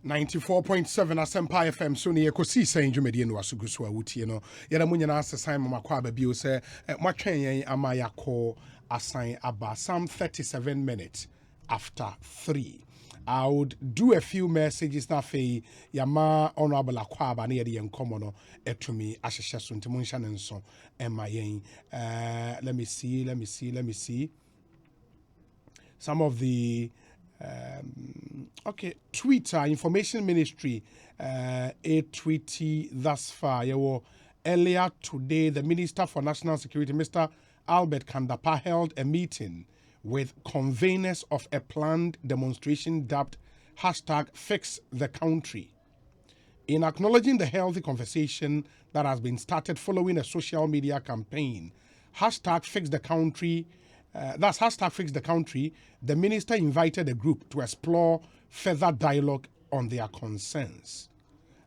94.7 Asempa FM so ne Ekosiisen dwumadi no asuguso a wutie no yɛda mo nyina asesan mama kwa ba bio sɛ matwen yɛn ama yakɔ asan aba some 37 minutes after 3. I would do a few messages na fe yama honorable akwa ba na yɛde yɛn komo no etumi ahyehye so ntimo nhya ne nso ema yɛn let me see some of the okay, Twitter Information Ministry a tweety thus far. Earlier today, the Minister for National Security, Mr. Albert Kandapa, held a meeting with conveners of a planned demonstration dubbed #Fix the Country. In acknowledging the healthy conversation that has been started following a social media campaign, #Fix the Country. That's #Fix the Country. The minister invited the group to explore further dialogue on their concerns.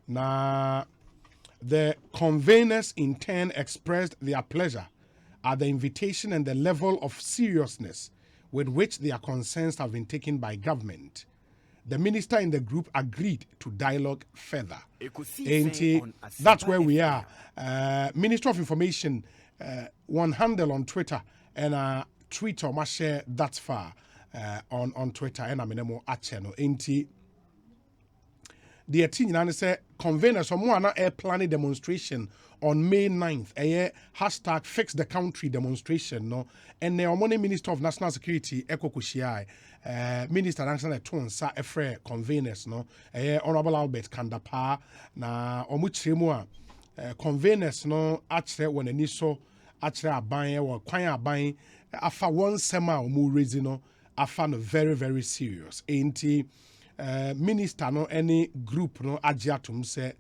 Now, the conveners in turn expressed their pleasure at the invitation and the level of seriousness with which their concerns have been taken by government. The minister in the group agreed to dialogue further. And that's where we are. Minister of Information, one handle on Twitter and Twitter, ma share that far on Twitter, and I'm in a more channel. Ain't the teen say conveners or more a planning demonstration on May 9th, a #Fix the Country demonstration, no, and the Omoni Minister of National Security, Ekosiisen, Minister National Tonsa, a free conveners, no, Honorable Albert Kandapa, na omuchiremua conveners, no, actually when any so actually a buying or quite buying. Afa one sema omu raising no afa no very very serious. Ain't minister no any group no agiatum say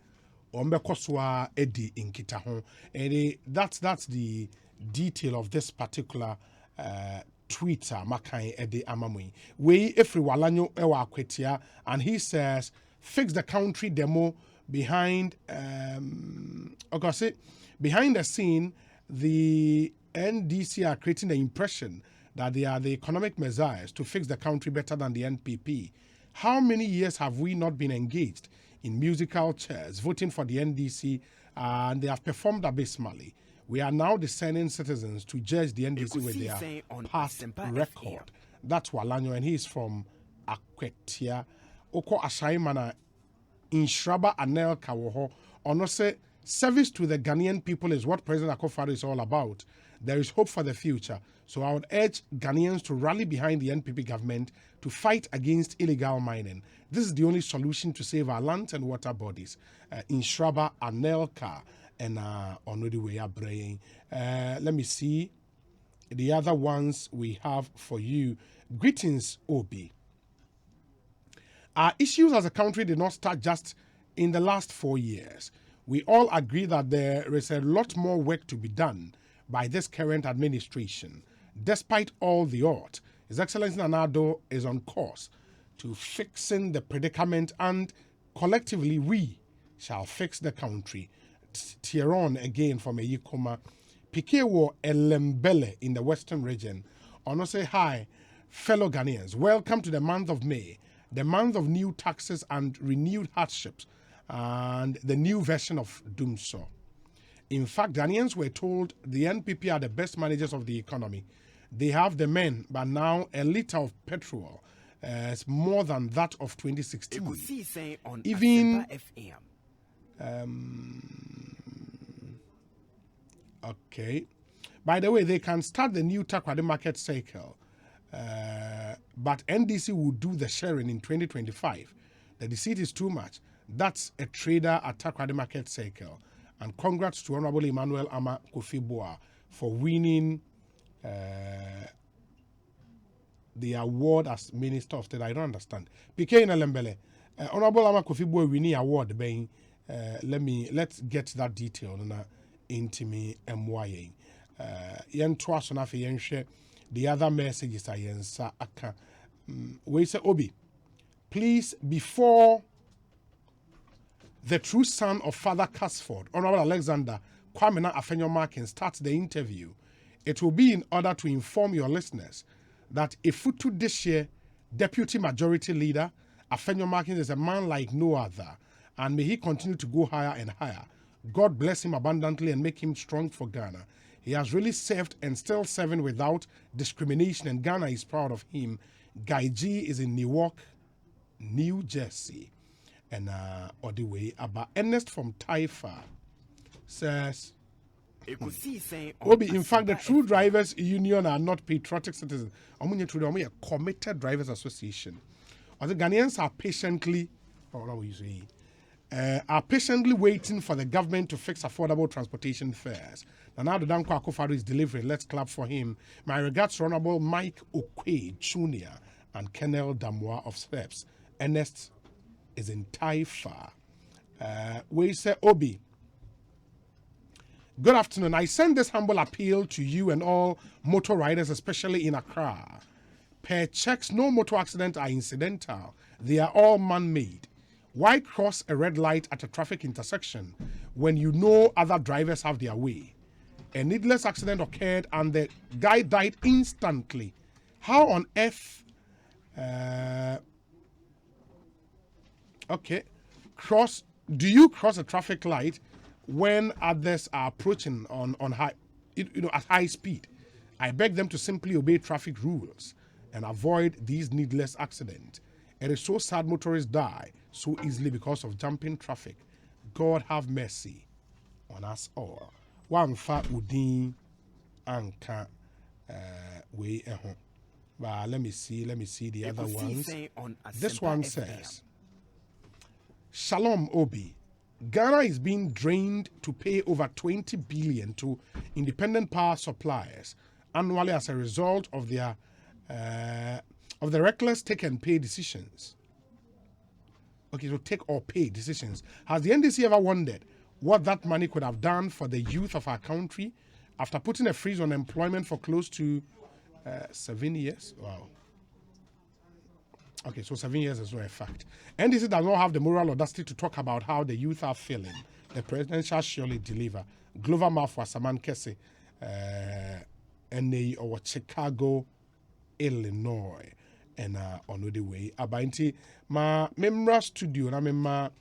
ombekoswa edi inkita ho. And that's the detail of this particular Twitter makai edi amamui. We every walanyo ewa kwetia, and he says fix the country demo behind behind the scene. The NDC are creating the impression that they are the economic messiahs to fix the country better than the NPP. How many years have we not been engaged in musical chairs voting for the NDC, and they have performed abysmally? We are now discerning citizens to judge the NDC with their past record. That's Walanyo, and he is from Akwetia. Oko Ashaimana in Shraba Anel Kawoho. Onose, service to the Ghanaian people is what President Akufo-Addo is all about. There is hope for the future. So I would urge Ghanaians to rally behind the NPP government to fight against illegal mining. This is the only solution to save our land and water bodies. In Shraba, Anelka, and Onodiwe Abraying. Let me see the other ones we have for you. Greetings, Obi. Our issues as a country did not start just in the last 4 years. We all agree that there is a lot more work to be done by this current administration. Despite all the odds, His Excellency Nana Addo is on course to fixing the predicament, and collectively we shall fix the country. Tieron again from Eyikoma. Pikewo Elembele in the Western region. Ono say hi, fellow Ghanaians. Welcome to the month of May, the month of new taxes and renewed hardships, and the new version of Doomso. In fact, Ghanaians were told the NPP are the best managers of the economy. They have the men, but now a liter of petrol is more than that of 2016. Ekosiisen on Even Afenyo Markin. Okay. By the way, they can start the new Takoradi market cycle, but NDC will do the sharing in 2025. The deceit is too much. That's a trader at Takoradi market cycle. And congrats to Honorable Emmanuel Ama Kofi-Boa for winning the award as Minister of State. I don't understand. PK Nalembele, Honorable Ama Kofi-Boa winning award. Let's get that detail into me MYA. Yen twas on the other messages I answer. We say Obi, please, before the true son of Father Casford, Honorable Alexander Kwamena Afenyo Markin, starts the interview, it will be in order to inform your listeners that Ifutu this year, Deputy Majority Leader Afenyo Markin is a man like no other, and may he continue to go higher and higher. God bless him abundantly and make him strong for Ghana. He has really served and still serving without discrimination, and Ghana is proud of him. Guy G is in Newark, New Jersey. And all the way about Ernest from Taifa says, Ekosiisen on Obi, in fact, the True Drivers Union are not patriotic citizens. Omunye a committed drivers association. Or the Ghanaians are patiently, are patiently waiting for the government to fix affordable transportation fares. And now the Danko Akufo is delivering. Let's clap for him. My regards to Honorable Mike Okwe Jr. and Kennel Damois of Steps. Ernest is in Taifa. We say, Obi, good afternoon. I send this humble appeal to you and all motor riders, especially in Accra. Per checks, no motor accidents are incidental. They are all man-made. Why cross a red light at a traffic intersection when you know other drivers have their way? A needless accident occurred and the guy died instantly. How on earth... okay. Do you cross a traffic light when others are approaching on high, at high speed? I beg them to simply obey traffic rules and avoid these needless accidents. It is so sad motorists die so easily because of jumping traffic. God have mercy on us all. One fat udin anka way ehon. But let me see the other ones. This one says, Shalom Obi. Ghana is being drained to pay over 20 billion to independent power suppliers annually as a result of their of the reckless take and pay decisions. Okay, so take or pay decisions. Has the NDC ever wondered what that money could have done for the youth of our country after putting a freeze on employment for close to 7 years? Wow. Okay, so 7 years is not a fact. NDC does not have the moral audacity to talk about how the youth are feeling. The president shall surely deliver. Glover Mafwa Saman Kese, NA or Chicago, Illinois, and on the way. Abainti, ma memra studio, na memra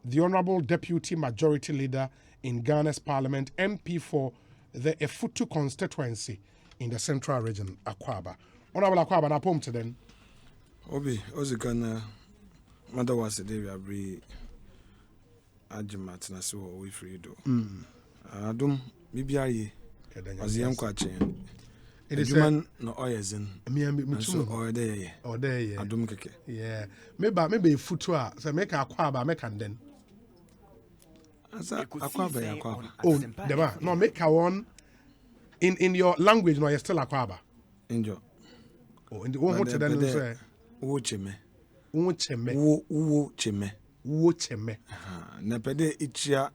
the Honorable Deputy Majority Leader in Ghana's Parliament, MP for the Efutu constituency in the Central Region, Akwaba. Honorable Akwaba, na pom to then. Obi, Ozikana, Madawase Devi Abri Ajimat Nasu, we free do. Adum, Bibiaye, as the young quachain. It is man no oyesin. Me so or there. Adum keke. Yeah. Maybe futua, so make Akwaba, make and then. Akwaba. Oh, Deba, no, make a one in your language, no, you're still Akwaba. Enjoy. Oh, in the one to then say. Wocheme. Napede ichia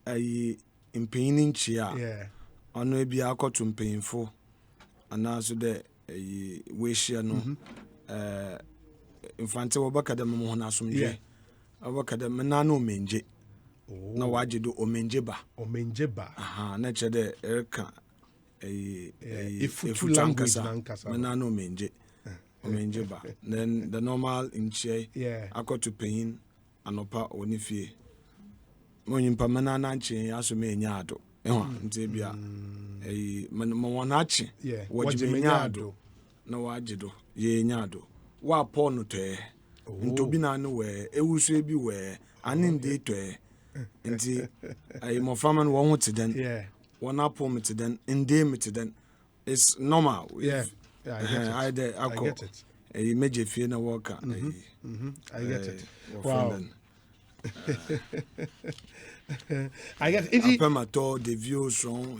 ayi impinin chia. Yeah. Ono ebi akoto mpanyimfo anaso de ayi wehia no infante wobakada mo ho na somje. Obakada mena na omenje. Na waje do omenje ba. Na chede erka ayi ifutu language nankasa. Mena na omenje. Omenjeba. Then the normal in chair, I got to pay in anopa onifie. Monimpa manana chain, aso me nyado. Ntebia. Mawanachi, what you nyado. No wajido, ye nyado. Wa pono te. Ntobina no where, ewusu be where, and in day to nti I mo farman won to then. One up me to then, in day me to then. It's normal. Yeah, I get it. A major fear na worker. I get it. Wow. I get it. Permator the views from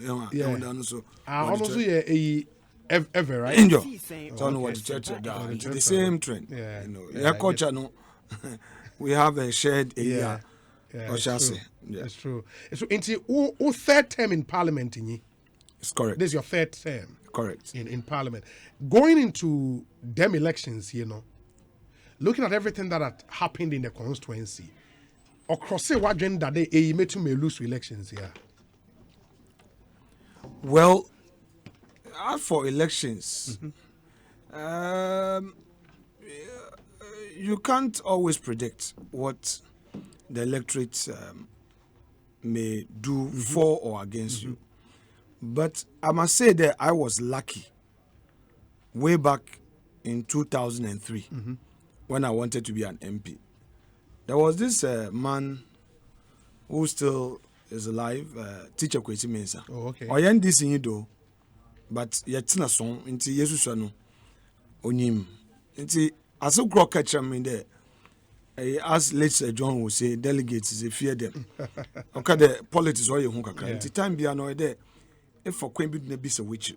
so almost ever right. Enjoy. Don't know what the church down. It's the same trend. Yeah. You know, yeah, culture no. We have a shared area. Yeah, or shall it's say. true. Yeah. It's true. So into third term in Parliament in It's correct. this is your third term. Correct. In Parliament. Going into them elections, looking at everything that had happened in the constituency, or cross what that they may lose elections here. Well, as for elections, you can't always predict what the electorate may do for or against you. But I must say that I was lucky way back in 2003 when I wanted to be an MP. There was this man who still is alive, teacher Ekosiisen. Oh, okay. Oyen this in do, but yet na song into Jesus no onim. Into as a crock catcher me there. As late Sir John would say, delegates they fear them. Okay, the politics all you hunka. Into time be annoyed there. If for Queen Bid be a witch,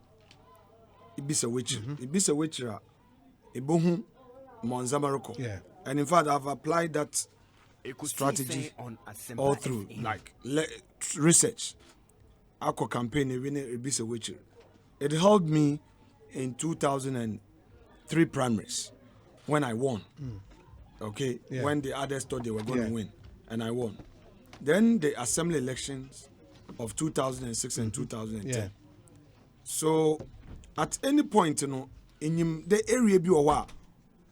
it be a witch, it be a witch, a bohum Monzamaroko. Yeah. And in fact, I've applied that strategy on all through, like research. Aqua campaign, even it be a witch. It helped me in 2003 primaries when I won. Okay, when the others thought they were going to win, and I won. Then the assembly elections of 2006 and 2010. Yeah. So, at any point, in the area be on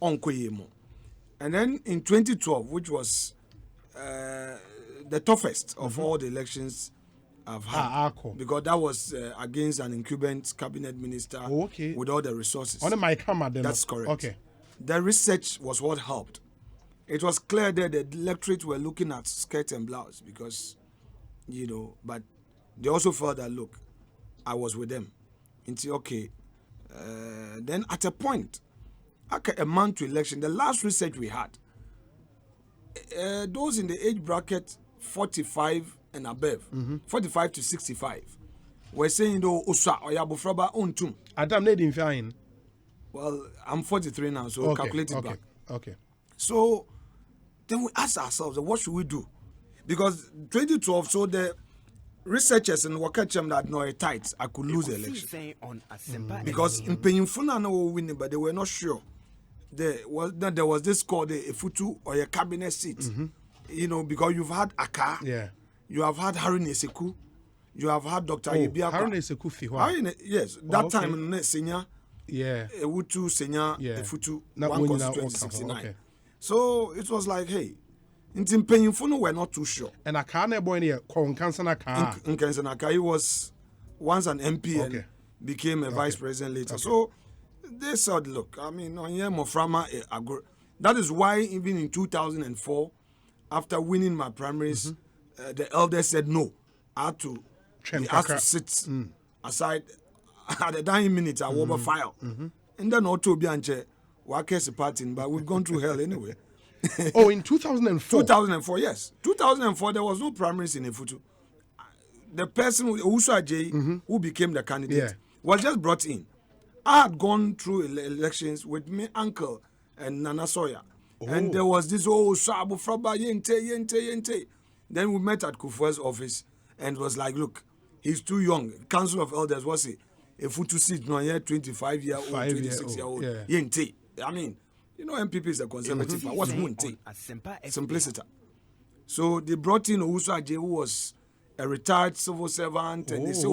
Koyemo. And then in 2012, which was the toughest of all the elections I've had, because that was against an incumbent cabinet minister with all the resources. That's correct. Okay. The research was what helped. It was clear that the electorate were looking at skirt and blouse because, but they also felt that, look, I was with them. Until, okay, then at a point, a month to election, the last research we had, those in the age bracket 45 and above, 45 to 65, were saying, though, Osa, Oyabufraba, Ontum. Adam Nedin Fine. Well, I'm 43 now, so calculate it back. Okay. So then we ask ourselves, what should we do? Because 2012, so the researchers in Wakachem that know it tight, I could lose the election. Because in Penyinfuna no winning, but they were not sure. There was this called a futu or a cabinet seat. Because you've had Aka, you have had Harun Eseku, you have had Dr. Yebiaka. Harun Eseku yes, that time senior. Yeah. Ewutu Senya Efutu, one constituency 69. Okay. So it was like, hey, in Penyinfuna were not too sure. And I can't boy near Nkansanaka, he was once an MP and became a vice president later. So they said, look, I mean, that is why even in 2004, after winning my primaries, the elders said no. I had to sit aside. At the dying minute, I will file. And then auto bianche, Wakes party, but we've gone through hell anyway. In 2004? 2004, yes. 2004, there was no primaries in Efutu. The person, Usa J, who became the candidate, was just brought in. I had gone through elections with my uncle and Nana Soya. And there was this, Sabu Fraba, yente. Then we met at Kufuor's office and was like, look, he's too young. Council of Elders, what's it? A Futu seat, no, 25-year-old, 26-year-old. Yente. I mean, MPP is a conservative. What's Munte? Simplicity. So they brought in Ousu Ajay, who was a retired civil servant, and they say,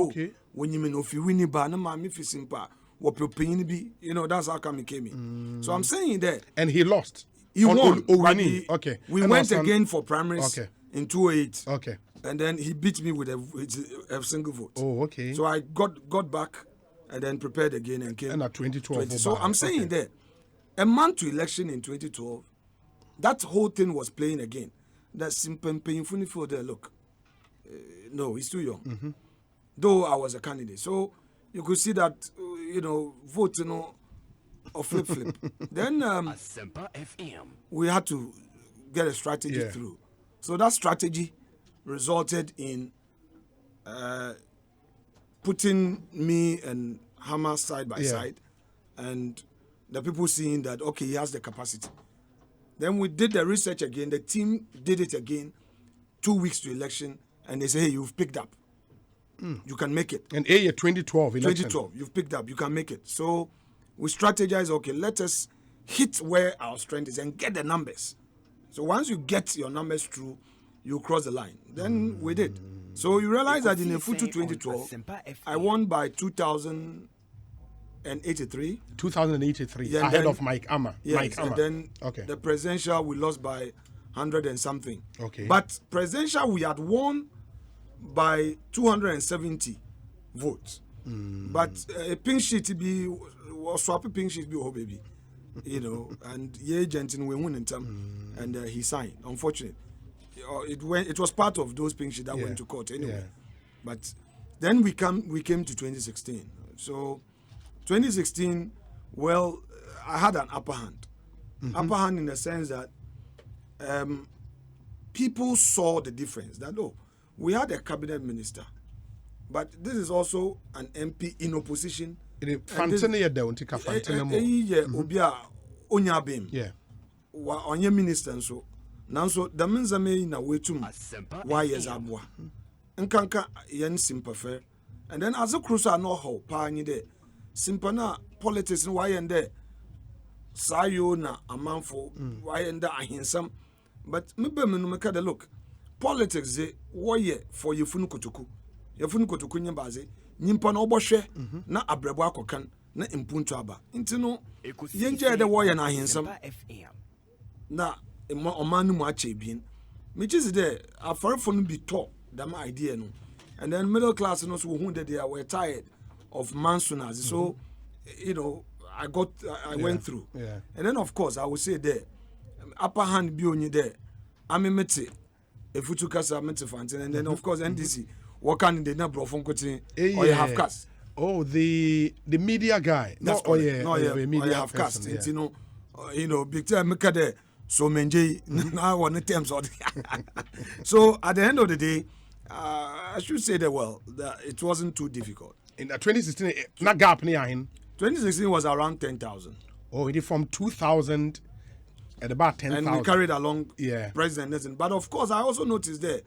when you mean if you win ba, no man, if you simple, what your opinion be, that's how come he came in. So I'm saying that. And he lost. He won. We and went again for primaries in 2008. Okay. And then he beat me with a single vote. So I got back and then prepared again and came. And at 2012. So I'm saying that a month to election in 2012, that whole thing was playing again. That simple painful for there. Look, no, he's too young. Though I was a candidate, so you could see that vote, or flip. Then we had to get a strategy through. So that strategy resulted in putting me and Hammer side by side, and the people seeing that, okay, he has the capacity. Then we did the research again. The team did it again, 2 weeks to election, and they say, hey, you've picked up. You can make it. And year 2012 election. 2012, you've picked up. You can make it. So we strategize, okay, let us hit where our strength is and get the numbers. So once you get your numbers through, you cross the line. Then we did. So you realize that in the Futu 2012, I won by 2,000 2083. 2083, Yeah, ahead then- of Mike Amma. Yes, Mike Amma. and then Okay. the presidential we lost by 100 and something. Okay. But presidential we had won by 270 votes. But a pink sheet be was swap a pink sheet be oh baby, and the agent in we won in term, and he signed. Unfortunately, it was part of those pink sheets that went to court anyway. Yeah. But then we came to 2016. So 2016, well, I had an upper hand. Upper hand in the sense that people saw the difference. That we had a cabinet minister, but this is also an MP in opposition. Fantine ya down tika Fantine mo. Obi a onya bem. Yeah. Wa onye minister nso. Nanso the menzame na wetum why is abua. Nkanka yen sympathy. And then as a cruiser no how pa nyi de simpana politics no why and there sayo na amanfo why and there ahinsam. But maybe me no make the look. Politics ze woye for yefunu kotoku. Yefunu kotoku nya baze nyimpa na obohwe na abrebo akokan na impuntu aba. Nti no yenje de woye na ahinsam na omanu mu ache bien. Me just there afarefo no be talk that my idea no. And then middle class no so who they were tired of mansunas. So I went through. Yeah. And then of course I would say there upper hand be on you there. I'm a mete if you took us a mete fountain, and then of course NDC what can they not from cutting or you have cast. Oh, the media guy. That's no, media have cast. It's, big time make there so menjay now on the terms of so at the end of the day, I should say that it wasn't too difficult. In 2016, na gap near him. 2016 was around 10,000. Oh, it is from 2000 at about 10,000. And we carried along Yeah. President Nelson. But of course, I also noticed there,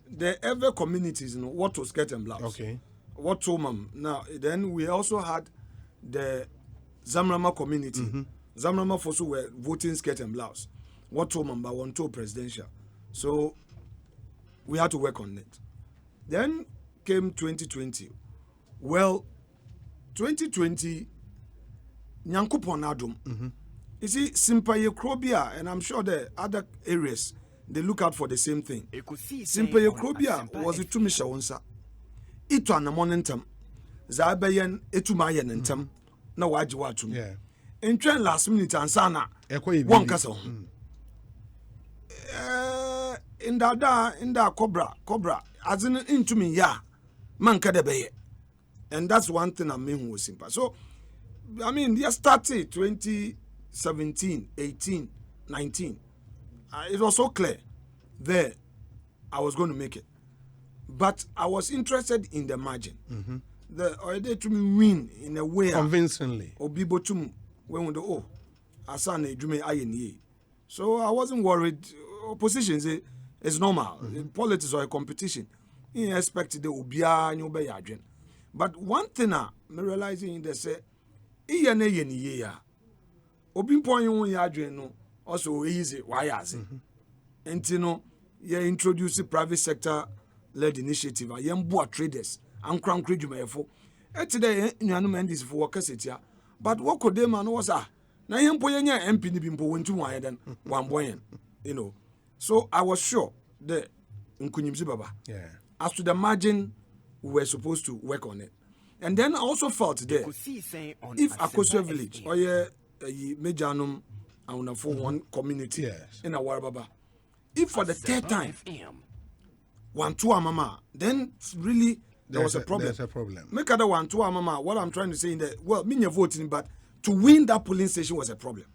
the ever communities, what was skirt and blouse. Okay. What Tomam. Now, then we also had the Zamrama community. Zamrama also were voting skirt and blouse. What Tomam, but one to presidential. So we had to work on it. Then came 2020. Well, 2020, Nyankopon Adom. You see, Simpaye Krobia, and I'm sure the other areas, they look out for the same thing. Simpaye Krobia was a Tumisha Onsa. Itu anamonentam. Zabayan etumayen entam. Na waji watum. Yeah. In train last minute and sana. One castle. In da cobra as in into me ya man kadebeye. And that's one thing I mean was simple. So I mean they started 2017, 18, 19. It was so clear there I was going to make it. But I was interested in the margin. The idea to me win in a way Convincingly. Obibo to when we do Asane Jume Ayeni. So I wasn't worried. Opposition is normal. In politics or a competition. You expect the Ubia and Obey Adrian. But one thing I'm realizing in the say, Iyane Yeni ya. Obin point you Adrian no also easy. Why is it? And you know, you introduce the private sector led initiative. I am boa traders. I'm crown credit. Today, you know, this for workers. But what could they man was now you poyenya MP ni bimpo went to one then one boy, So I was sure that Nkunyimzi Baba. Yeah. As to the margin, we were supposed to work on it. And then I also felt there if Ekosiisen village or Mejanum and for one community in our Baba, if for the third time 1 2 mama, then really there was a problem. There's a problem. Make other 1 2 mama. What I'm trying to say in the mean you're voting, but to win that polling station was a problem.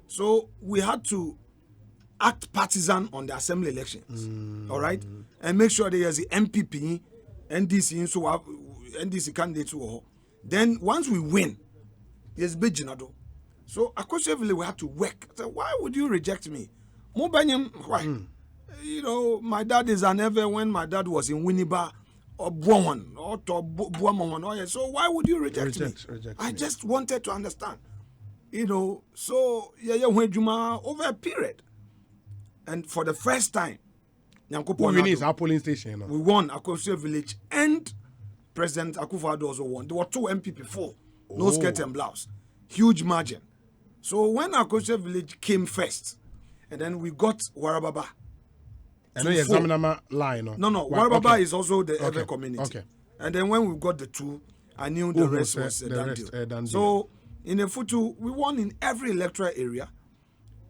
So we had to act partisan on the assembly elections. All right, and make sure there is the MPP, NDC, so NDC candidates. Then once we win, there's big Jinado. So Ekosiisen we had to work. So why would you reject me? Why? My dad is an ever when my dad was in Winneba or Buaman or Buaman. So why would you reject me? I just wanted to understand. So over a period. And for the first time, our polling station. We won Ekosiisen village and President Akufo-Addo also won. There were 2 MP before no skirt and blouse, huge margin. So when Akosua village came first, and then we got Warababa. I know Examinama line. No. Warababa is also the Okay. Ever community. Okay. And then when we got the two, I knew the rest was a done deal. So in the Futu, we won in every electoral area.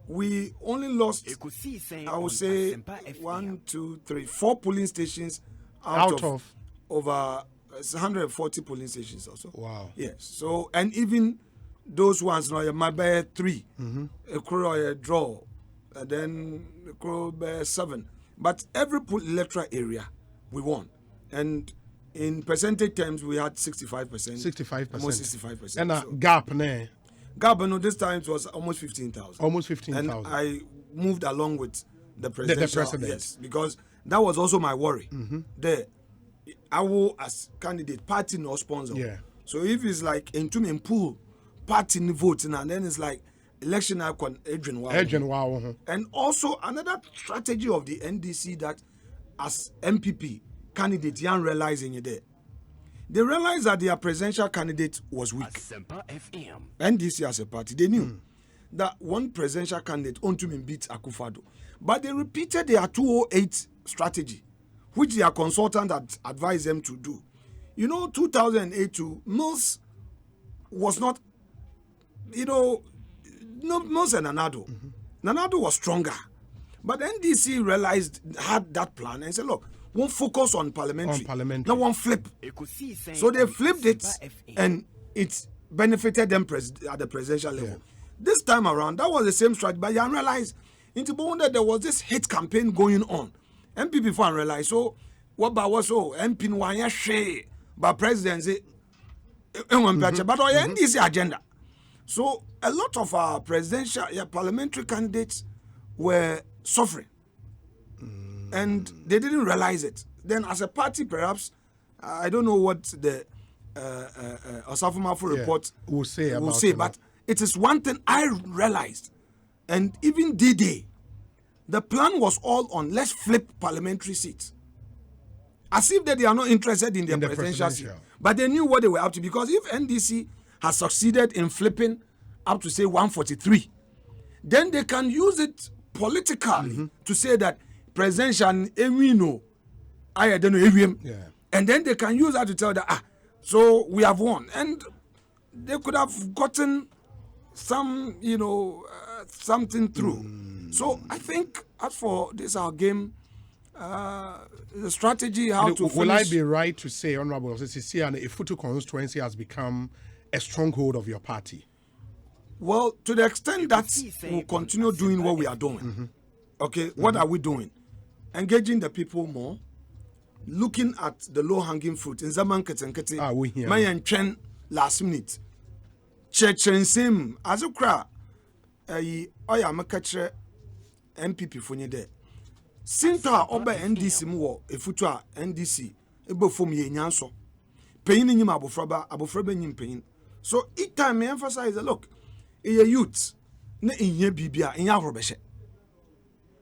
We only lost, Ekosiisen I would on say, Afenyo FM. 1, 2, 3, 4 polling stations out of over 140 polling stations also. Wow. Yes. So, and even those ones, now, my bear 3, a crow a draw, and then a crow bear 7. But every electoral area, we won. And in percentage terms, we had 65%. 65%. Almost 65%. And So, gap, ne? Gabano, this time it was almost 15,000. Almost And 15,000. I moved along with the presidential. president. Yes, because that was also my worry. There, I will, as candidate, party no sponsor. Yeah. So if it's like into me pool, party no vote, and then it's like election icon, Adrian Wow. Agent, wow. And also another strategy of the NDC that as MPP candidate, you realizing it there. They realized that their presidential candidate was weak. Asempa FM. NDC as a party, they knew that one presidential candidate Ontumin beat Akufado. But they repeated their 208 strategy, which their consultant had advised them to do. 2008 too, Mills was not, Mills and Nanado. Nanado was stronger. But NDC had that plan and said, look, won't focus on parliamentary. Now one flip. Ekosiisen So they on flipped it Asempa FM. and it benefited them at the presidential level. This time around, that was the same strategy, but you realized into that there was this hate campaign going on. MP before realized, so what about was so MP no one share, but presidency, but NDC agenda. So a lot of our presidential, parliamentary candidates were suffering. And they didn't realize it. Then as a party, perhaps, I don't know what the Osafo report will say, but it is one thing I realized. And even D-Day, the plan was all on let's flip parliamentary seats. As if they are not interested in the presidential seat. But they knew what they were up to. Because if NDC has succeeded in flipping up to say 143, then they can use it politically to say that presidential Emino, I don't know, and then they can use that to tell that so we have won, and they could have gotten some something through. So I think as for this our game, the strategy how to will I be right to say, Honorable Sisi, and Ifutu constituency has become a stronghold of your party? Well, to the extent that we'll continue doing what we are doing. Okay, what are we doing? Engaging the people more, looking at the low-hanging fruit. In Zaman Ketenkete, we hear. Mayan Chen last minute. Chechen Sim, as a crowd, Oya Makache MPP for you there. Sinta Oba NDC more, a futua NDC, a bufum ye nyanso. Pain in him abofraba in pain. So each time I emphasize, look, a youth, ne in ye bibia, in your robeshe.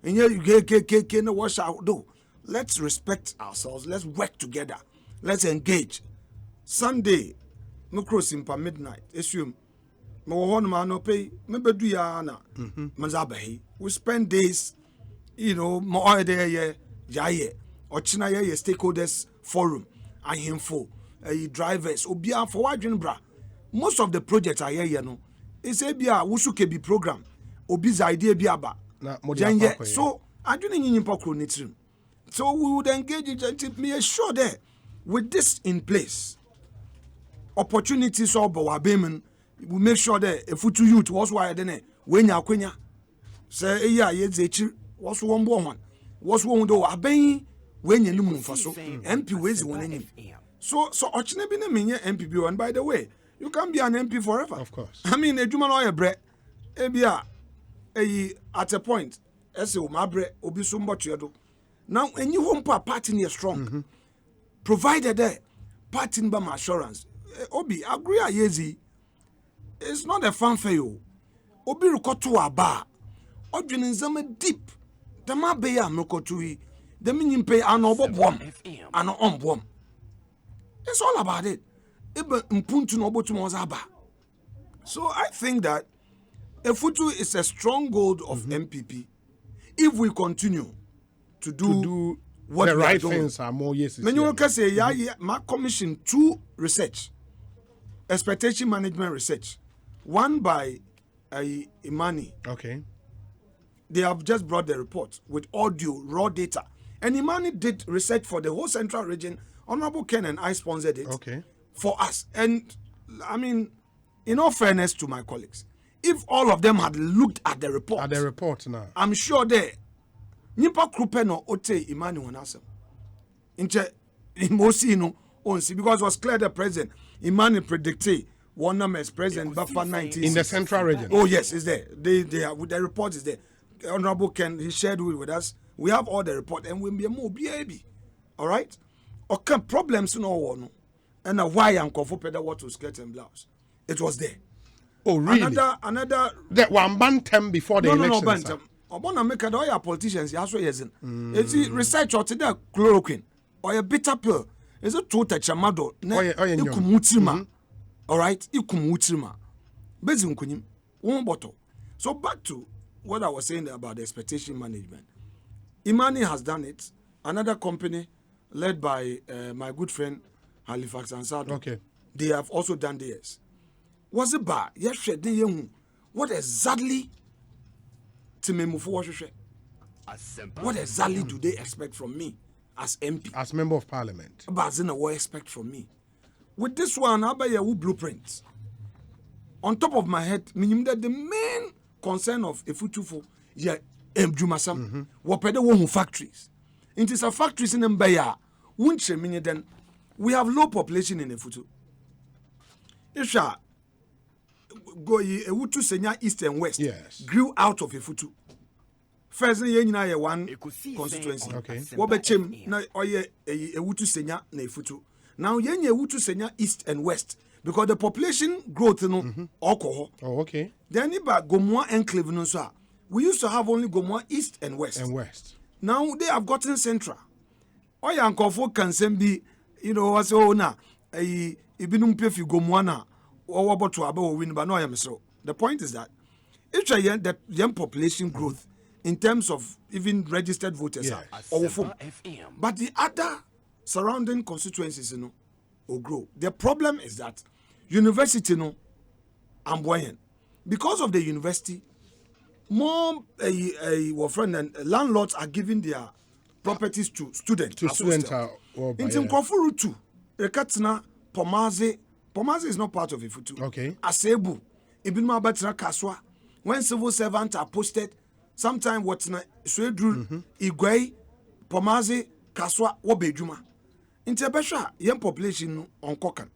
And here you know what shall do. Let's respect ourselves. Let's work together. Let's engage. Sunday, no crossing per midnight. Assume no pay. Maybe do ya na mazabahi. We spend days, more there jaye or china ye stakeholders forum. I info drivers obia for wajin bra. Most of the projects are here, it's a bia wusuke program. Obi's idea biaba. So I do need so we would engage it and be assured there with this in place. Opportunities of our payment, we make sure that if we to youth was why then when ya kwenya say was one do aben when you know for so MP ways one so ochine bi na menye MP one. By the way, you can be an MP forever. Of course. I mean, ejuma no bre ebia at a point, obi so mbotuedo. Now, when you want party near strong, provided that party by assurance, Obi agree yezi. It's not a fanfare. Obi rukotu aba. Odwin nzama deep. The mabeya mokotui. The minim pay an obobwam. An ombwam. It's all about it. ebe mpuntu no obotum ozaba. So I think that Efutu is a stronghold of MPP if we continue to do what the we right are doing. things are more yes. Many can say, my commission 2 research, expectation management research, one by Imani. Okay. They have just brought the report with audio, raw data. And Imani did research for the whole central region. Honorable Ken and I sponsored it for us. And I mean, in all fairness to my colleagues, if all of them had looked at the report, now, I'm sure they nipa krupe no ote Imani wanasem. Inche imosi no onsi because it was clear the president Imani predicted one number as president Baffa 19 in the central region. Oh yes, it's there. They have, the report is there. Honorable Ken, he shared with us. We have all the report and we'll be a more baby. All right? Okay, problems no one. And why I'm comfortable that what was skirt and blouse. It was there. Oh really? Another that one bantam before the election. No, bantam. Obona make all your politicians, you also yes. It's research or today chloroquine or a bitter pill. Is a two touch amado. All right? Ikumutima. Bezin kunim. One bottle. So back to what I was saying about the expectation management. Imani has done it. Another company led by my good friend Halifax Ansado. Okay. They have also done theirs. Was it bad? Yes, what exactly to me move forward? What exactly do they expect from me as MP? As member of parliament. But what expect from me? With this one, I'll buy a blueprint. On top of my head, meaning that the main concern of Efutu Jumasam wapede wo factories. It is a factories in Mbaya. Wunche meaning then we have low population in Efutu. Isha go Ewutu Senya East and West grew out of Efutu. First ye one constituency. Okay. Wobechem na oye Ewutu Senya na Efutu. Now ye Ewutu Senya East and West because the population growth no alcohol. Oh okay. Then iba Gomoa enclave no so. We used to have only Gomoa East and West. Now they have gotten central. Oya ankofo can send be, what's na ibinum pefi Gomoa na or about to abo win but no I am so. The point is that if the young population growth in terms of even registered voters are awful. But the other surrounding constituencies will grow. The problem is that university amboyen. Because of the university, more friend and landlords are giving their properties to students. To students in Tinkofuru too. Ekatina Pomaze is not part of Efutu. Okay. Asebu, Ibinma Batina Kaswa. When civil servants are posted, sometime what's na Swedru, Igwe, Pomaze, Kaswa, Wobejuma. Into Besha, young population on Kokan.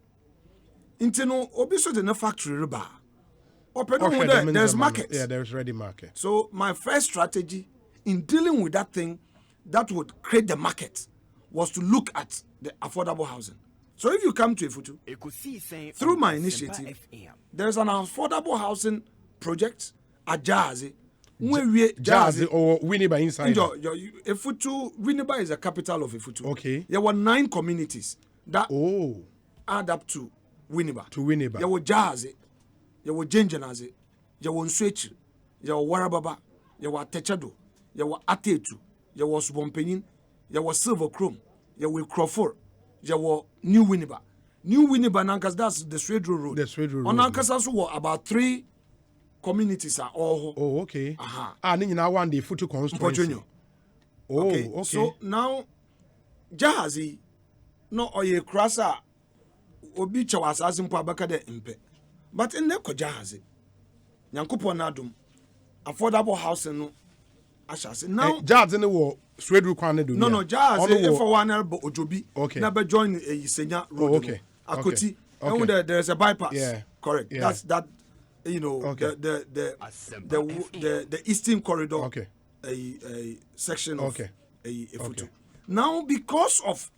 Into no obiso de no factory riba. There's market. Yeah, there's ready market. So my first strategy in dealing with that thing that would create the market was to look at the affordable housing. So if you come to Efutu, through my initiative, there's an affordable housing project at Jahazi. Jahazi or Winneba inside. Efutu, Winneba is the capital of Efutu. Okay. There were 9 communities that add up to Winneba. There were Jahazi. There were Jenjanazi, there were Nswechi, there were Warababa, there were Techado, there were Atetu, there was Bompenin, there was Silver Chrome, there were Crawford, there were New Winneba. New Winneba, Nankas, that's the Swedro Road. The Swedro Road. On Nankas, also were about 3 communities are all. Oh, okay. And then now one day, Futu constituency. Okay. So now, Jahazi, no, oye Krasa, Obi Chawasazim Pabakade Impe. But in the Jahazi, Nyankupon Nadum, affordable housing no. I shall say now. Jobs in the war, Swedru Kwane do. No, Jahazi, for one elbow Ojobi. Okay. Never join a senior road. Okay. Akoti. And there's a bypass. Yeah. Correct. Yeah. That's that. The eastern corridor. Okay. A section of a Efutu. Now because of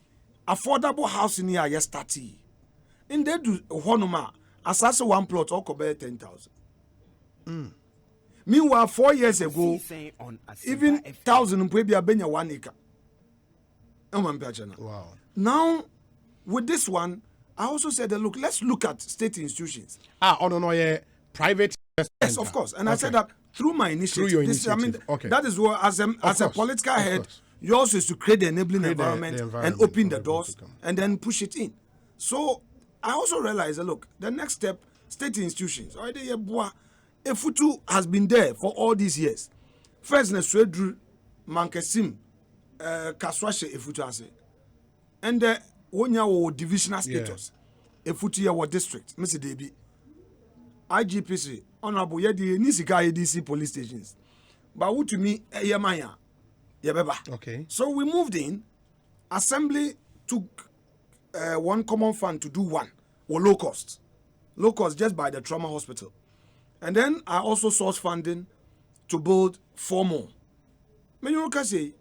affordable housing here, yes, 30. In there do Honoma. Assassin one plot or cover 10,000. Meanwhile, 4 years ago, even 1,000 maybe a benya 1 acre. Wow. Now, with this one, I also said that, look, let's look at state institutions. No, yeah, private. Yes, of course. And I said that through my initiative. Through your I mean, initiative. that is what, as a political head, you also is to create the enabling environment and open the doors and then push it in. So I also realized that, look, the next step, state institutions. Efutu has been there for all these years. First, Neswedru Mankesim Kaswashe Efutu ase. And wonya wo divisional status. Efutu ya wo district. Mr. Debi. IGPC, honorable yedi nisika ADC police stations. But who to me yemaya. Yebeba. Okay. So we moved in. Assembly took one common fund to do one. Or low cost. Low cost just by the trauma hospital. And then I also sourced funding to build 4 more. When you can say,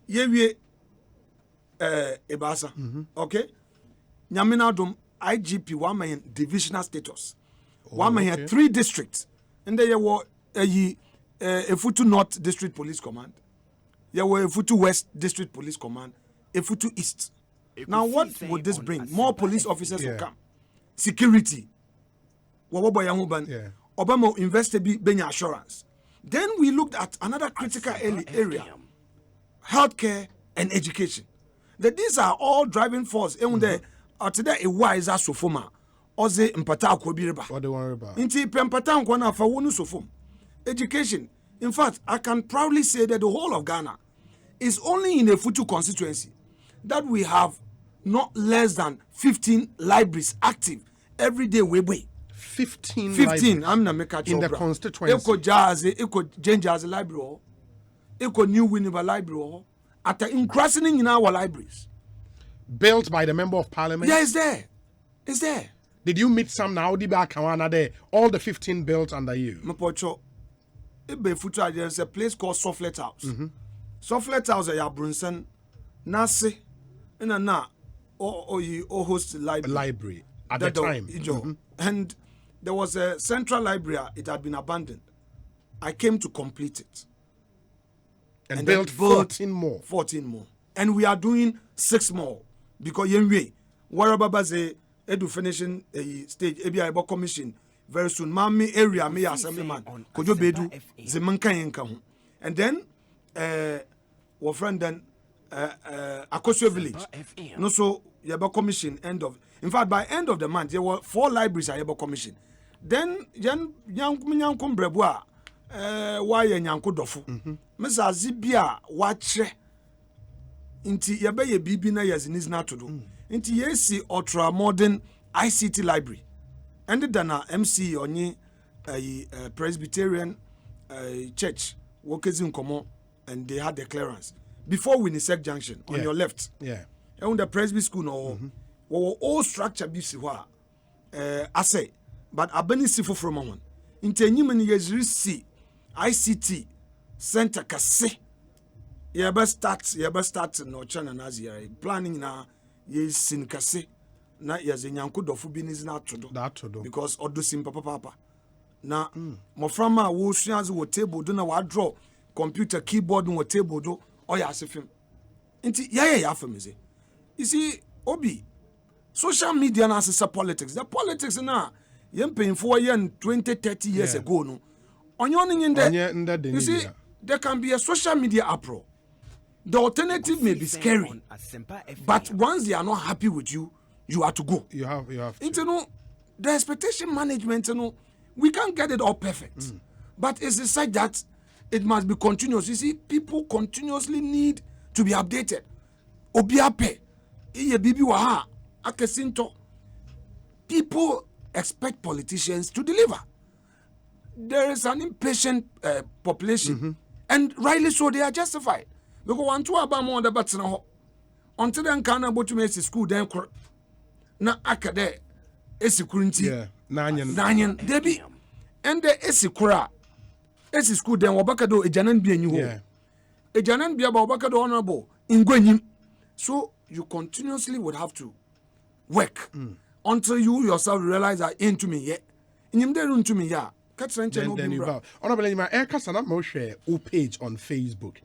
Yewe Ebasa, okay? Nyamina Dom IGP 1 million divisional status. 1 million 3 districts. And there were Efutu North District Police Command. There were Efutu West District Police Command. Efutu East. Now what would this bring? More police officers will come. Security. Obama invested Benya assurance. Then we looked at another critical area, healthcare and education. That these are all driving force. Today a wise as sofoma, oze mpata akobireba. What do you worry about? Inti pempata nkwana fa wonu sofom. Education. In fact, I can proudly say that the whole of Ghana is only in a Efutu constituency that we have not less than 15 libraries active every day. 15. I'm not making in the constituency. Eko Jazz library, Eko New Winneba library, at the increasing in our libraries. Built by the member of parliament. Yeah, it's there. It's there. Did you meet some now? There, all the 15 built under you. Mapocho, there's a place called Softlet House. Softlet House is Brunson, Nasi, and or host library at the time. And there was a central library, it had been abandoned. I came to complete it. And built 14 more. 14 more. And we are doing 6 more. Because yenwe, wherever say edu finishing a stage, ABI commission very soon. Mami area me assemblyman. Kojo bedu zemanka yenka ho. And then our friend then Ekosiisen village. No so yaba commission end of. In fact, by end of the month, there were 4 libraries I ever commissioned. Then, young Brebois, why a Yanko Dofu. Mr. Zibia, watch inti yabe bibina yas in is not to do. Inti yesi ultra modern ICT library. Ended than a MC on ye Presbyterian church, workers in common, and they had the clearance. Before Winnisec Junction, on your left. Yeah. And the Presby school, no. All structure be I say, but Abeni Sifo from one. In 10 years, see ICT center kase. You ever start no channel Nazia planning now. Yes, sin kase. Na yes, a yanko dofu binis not to do that to do because odo sim papa. Na mo from my wo suans wo table do na wa draw computer keyboard no table do or ya sefim. Inti ya for me say. You see, Obi. Social media now is politics. The politics now, you paying 4 years, 20, 30 years ago. No, on your in there, you see, there can be a social media uproar. The alternative may be scary, but once they are not happy with you, you have to go. You have to. You know, the expectation management, you know, we can't get it all perfect, but it's such that it must be continuous. You see, people continuously need to be updated. Obiape, iye bibi waha. People expect politicians to deliver. There is an impatient population, and rightly so, they are justified. Because one two about more the bats now. Until then, can about to make school then na akade esikurinti. Yeah, nanyan debi, and the esikura school then wabakado ejanan bi enyi ho. Ejanan bi aba wabakado honorable ingwenyim. So you continuously would have to work until you yourself realize that into me yet. In to me, yeah. Then you vow. Honorable, my air casana mo share o page on Facebook.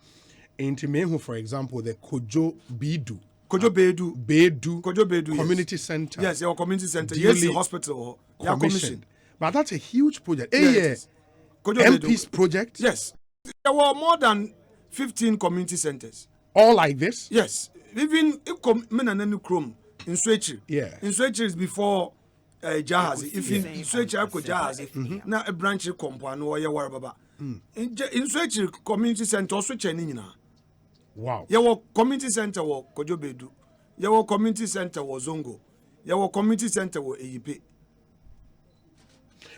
Into me who, for example, the Kojo Bidu. Kojo Bedu. Kojo Bedu, Community Center. Yes, your community center. Duly Yes, the hospital. Your commissioned. But that's a huge project. Yes. Kojo MP's Bedu. project? Yes. There were more than 15 community centers. All like this? Yes. Even Menanenu Chrome in Switch. Yeah. In Switch is before Jahazi. If in Switch I could Jahazi. Now a branch compound or your baba. In Switch community center or Switch and Wow. Your community center was Kojo Bedu. Your community center was Zongo. Your community center was AEP.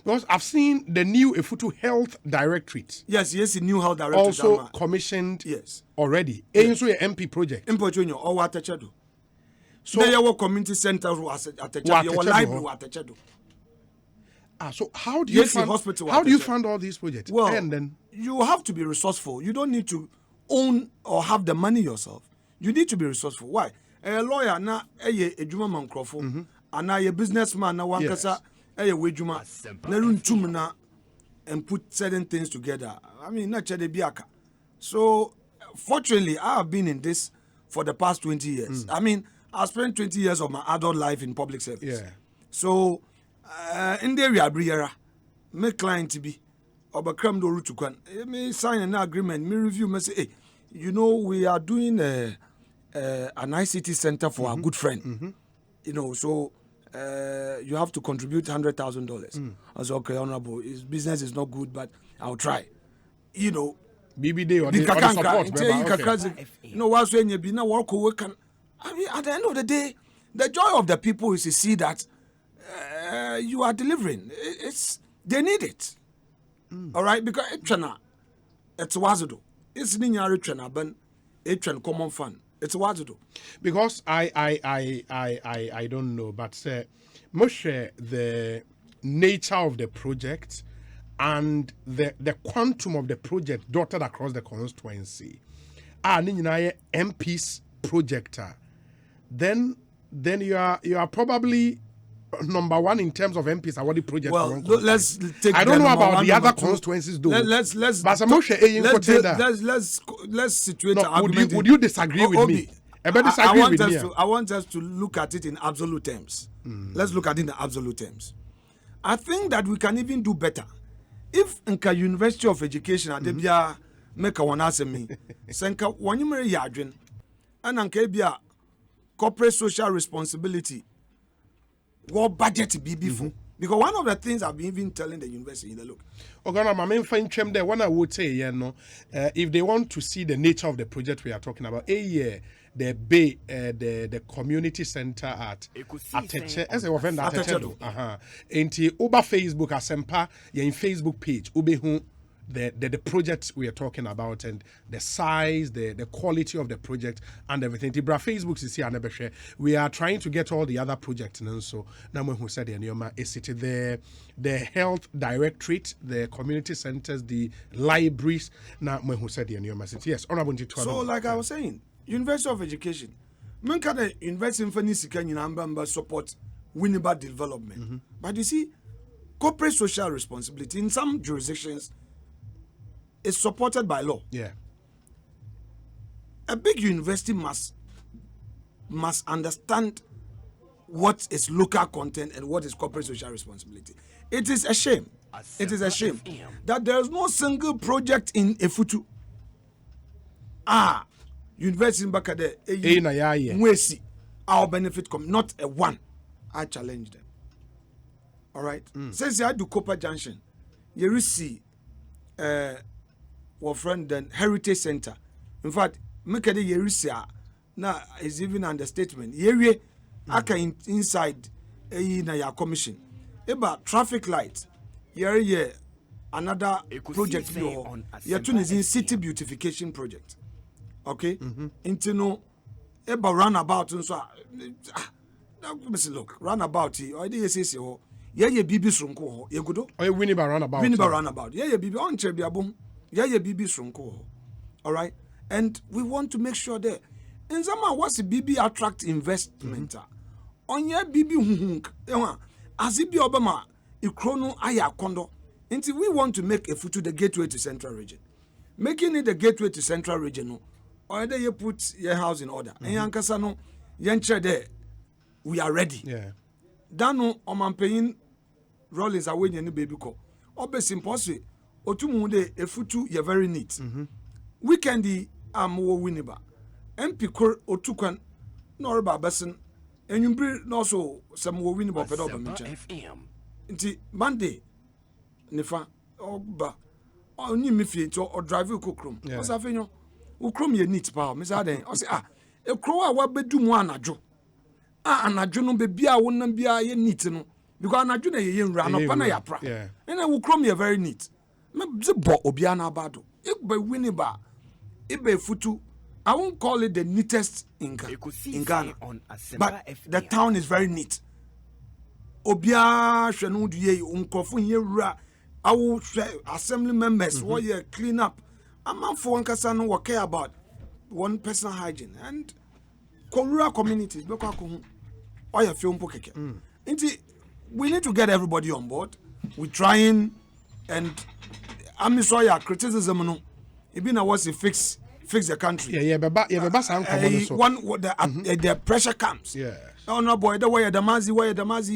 Because I've seen the new Efutu Health Directorate. Yes, the new health directorate. Also commissioned already. Yes. Also a MP project. Importunyo or what Atechedo. So your community center was Atechedo. Your library was Atechedo. So how do you fund, hospital how do you fund all these projects? Well, and then you have to be resourceful. You don't need to own or have the money yourself. You need to be resourceful. Why? A lawyer na a juma man crofo, and a businessman na wankasa a wejuma na runtum na and put certain things together. I mean, not the biaka. So fortunately, I have been in this for the past 20 years. I mean, I spent 20 years of my adult life in public service. Yeah. So in the area briera, my client to be obakram do route to kwan. Me sign an agreement, me review, me say, hey, you know, we are doing an ICT center for our good friend. You know, so you have to contribute $100,000. I was okay, honorable. His business is not good, but I'll try. You know, BBD or the support. Okay. You know, what's when you be now work can. I mean, at the end of the day, the joy of the people is to see that you are delivering. They need it. All right, because it's wazido. It's ninyari trena ben it's common fun. It's wazido. Because I don't know, but Moshe, the nature of the project and the quantum of the project dotted across the constituency. MP's projector. Then you are probably number one in terms of MPs awarded project. Well, let's take. I don't know about the other constituencies though. Let's situate the argument. Would you disagree with me? I want us to look at it in absolute terms. Let's look at it in absolute terms. I think that we can even do better if Nka University of Education Adebia make a one answer me. Senka wanyumere yadwin and Nka bia corporate social responsibility. What budget be before? Because one of the things I've been even telling the university, look. Okay, my main friend Chem there, one I would say, if they want to see the nature of the project we are talking about, the community center at Ateche, as a vendor Ateche, into Uber Facebook Asempa, in Facebook page, Ubehu. The project we are talking about and the size, the quality of the project and everything. The Facebook is here. We are trying to get all the other projects and so now who said the health directorate, the community centers, the libraries. Now who said yes, honorable. So like I was saying, University of Education, man can invest in Fanny support winnable development. But you see, corporate social responsibility in some jurisdictions is supported by law. Yeah. A big university must understand what is local content and what is corporate social responsibility. It is a shame. It is a shame that there is no single project in Efutu. University in Bakade, Mwesi, our benefit come, not a one. I challenge them. All right. Since I do Copper Junction, you see, our friend then Heritage Center. In fact, make a yerisia now is even understatement. Yeri aka inside na ya commission. About traffic light. Yeri another project here. Tunisian city beautification project. Okay? Into no eba roundabout and so look, roundabout or the say ho. Ye bibi sronko ho. Ye gudo? Oh, Winneba roundabout. Winneba roundabout. Ye bibi on chebi abom. Yeah, BB Sronko. All right. And we want to make sure that in some what's the BB attract investment. On your BB as it be Obama, Ikrono Aya Kondo. Until we want to make a foot to the gateway to Central Region. Making it the gateway to Central Region, or either you put your house in order. And Yankasano, yenche there we are ready. Yeah. Dano omanpeyin Rollins away any baby call. Obes impossible. Otumu de efutu ye very neat. Weekendi wo winiba. MP kor otukwan no reba besin. Enyumbri no so some wo winiba pedo ba menche. FM. Nti Monday nifa oba oni mifie nti o drive kokrom. O sa Afenyo. Ukrom ye neat pa. Me say den. O say ekro a wabedu mu anajo. Anajo no be bia wonam bia ye neat no. Because anadwo na ye nra no pa na ya pra. And I will chrome you very neat. Me bo obia na bado. If be winiba, if be futu, I won't call it the neatest in Ghana. But the town is very neat. Obia hwenu duye unkofo ye ra. I will assembly members what you clean up. A man for one kasa no care about one personal hygiene and rural communities because or your film pokeke. We need to get everybody on board. We're trying, and I'm sorry, criticism no. It been a was to fix the country. Yeah, the pressure comes. Yeah. Oh no, boy, the way the mazi.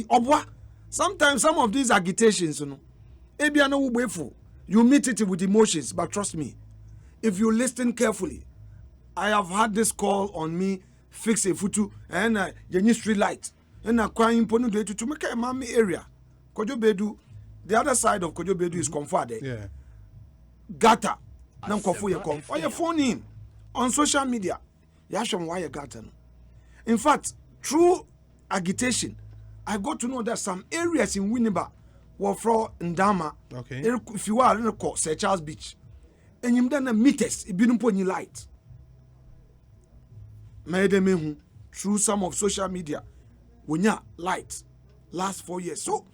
Obwa. Sometimes some of these agitations, you meet it with emotions, but trust me, if you listen carefully, I have had this call on me, fix a futu and the street light. And a crying ponu to make a mommy area. Kojobedu, the other side of Kojobedu is comfort. Yeah. Gata. Nam kofu ye kom. Or your phone in on social media. Yasham why you gata. In fact, through agitation, I got to know that some areas in Winneba were from Ndama. Okay. If you are in a court, Sir Charles Beach. And you done a meters, it been upon your light. Made them through some of social media. When you light last 4 years. So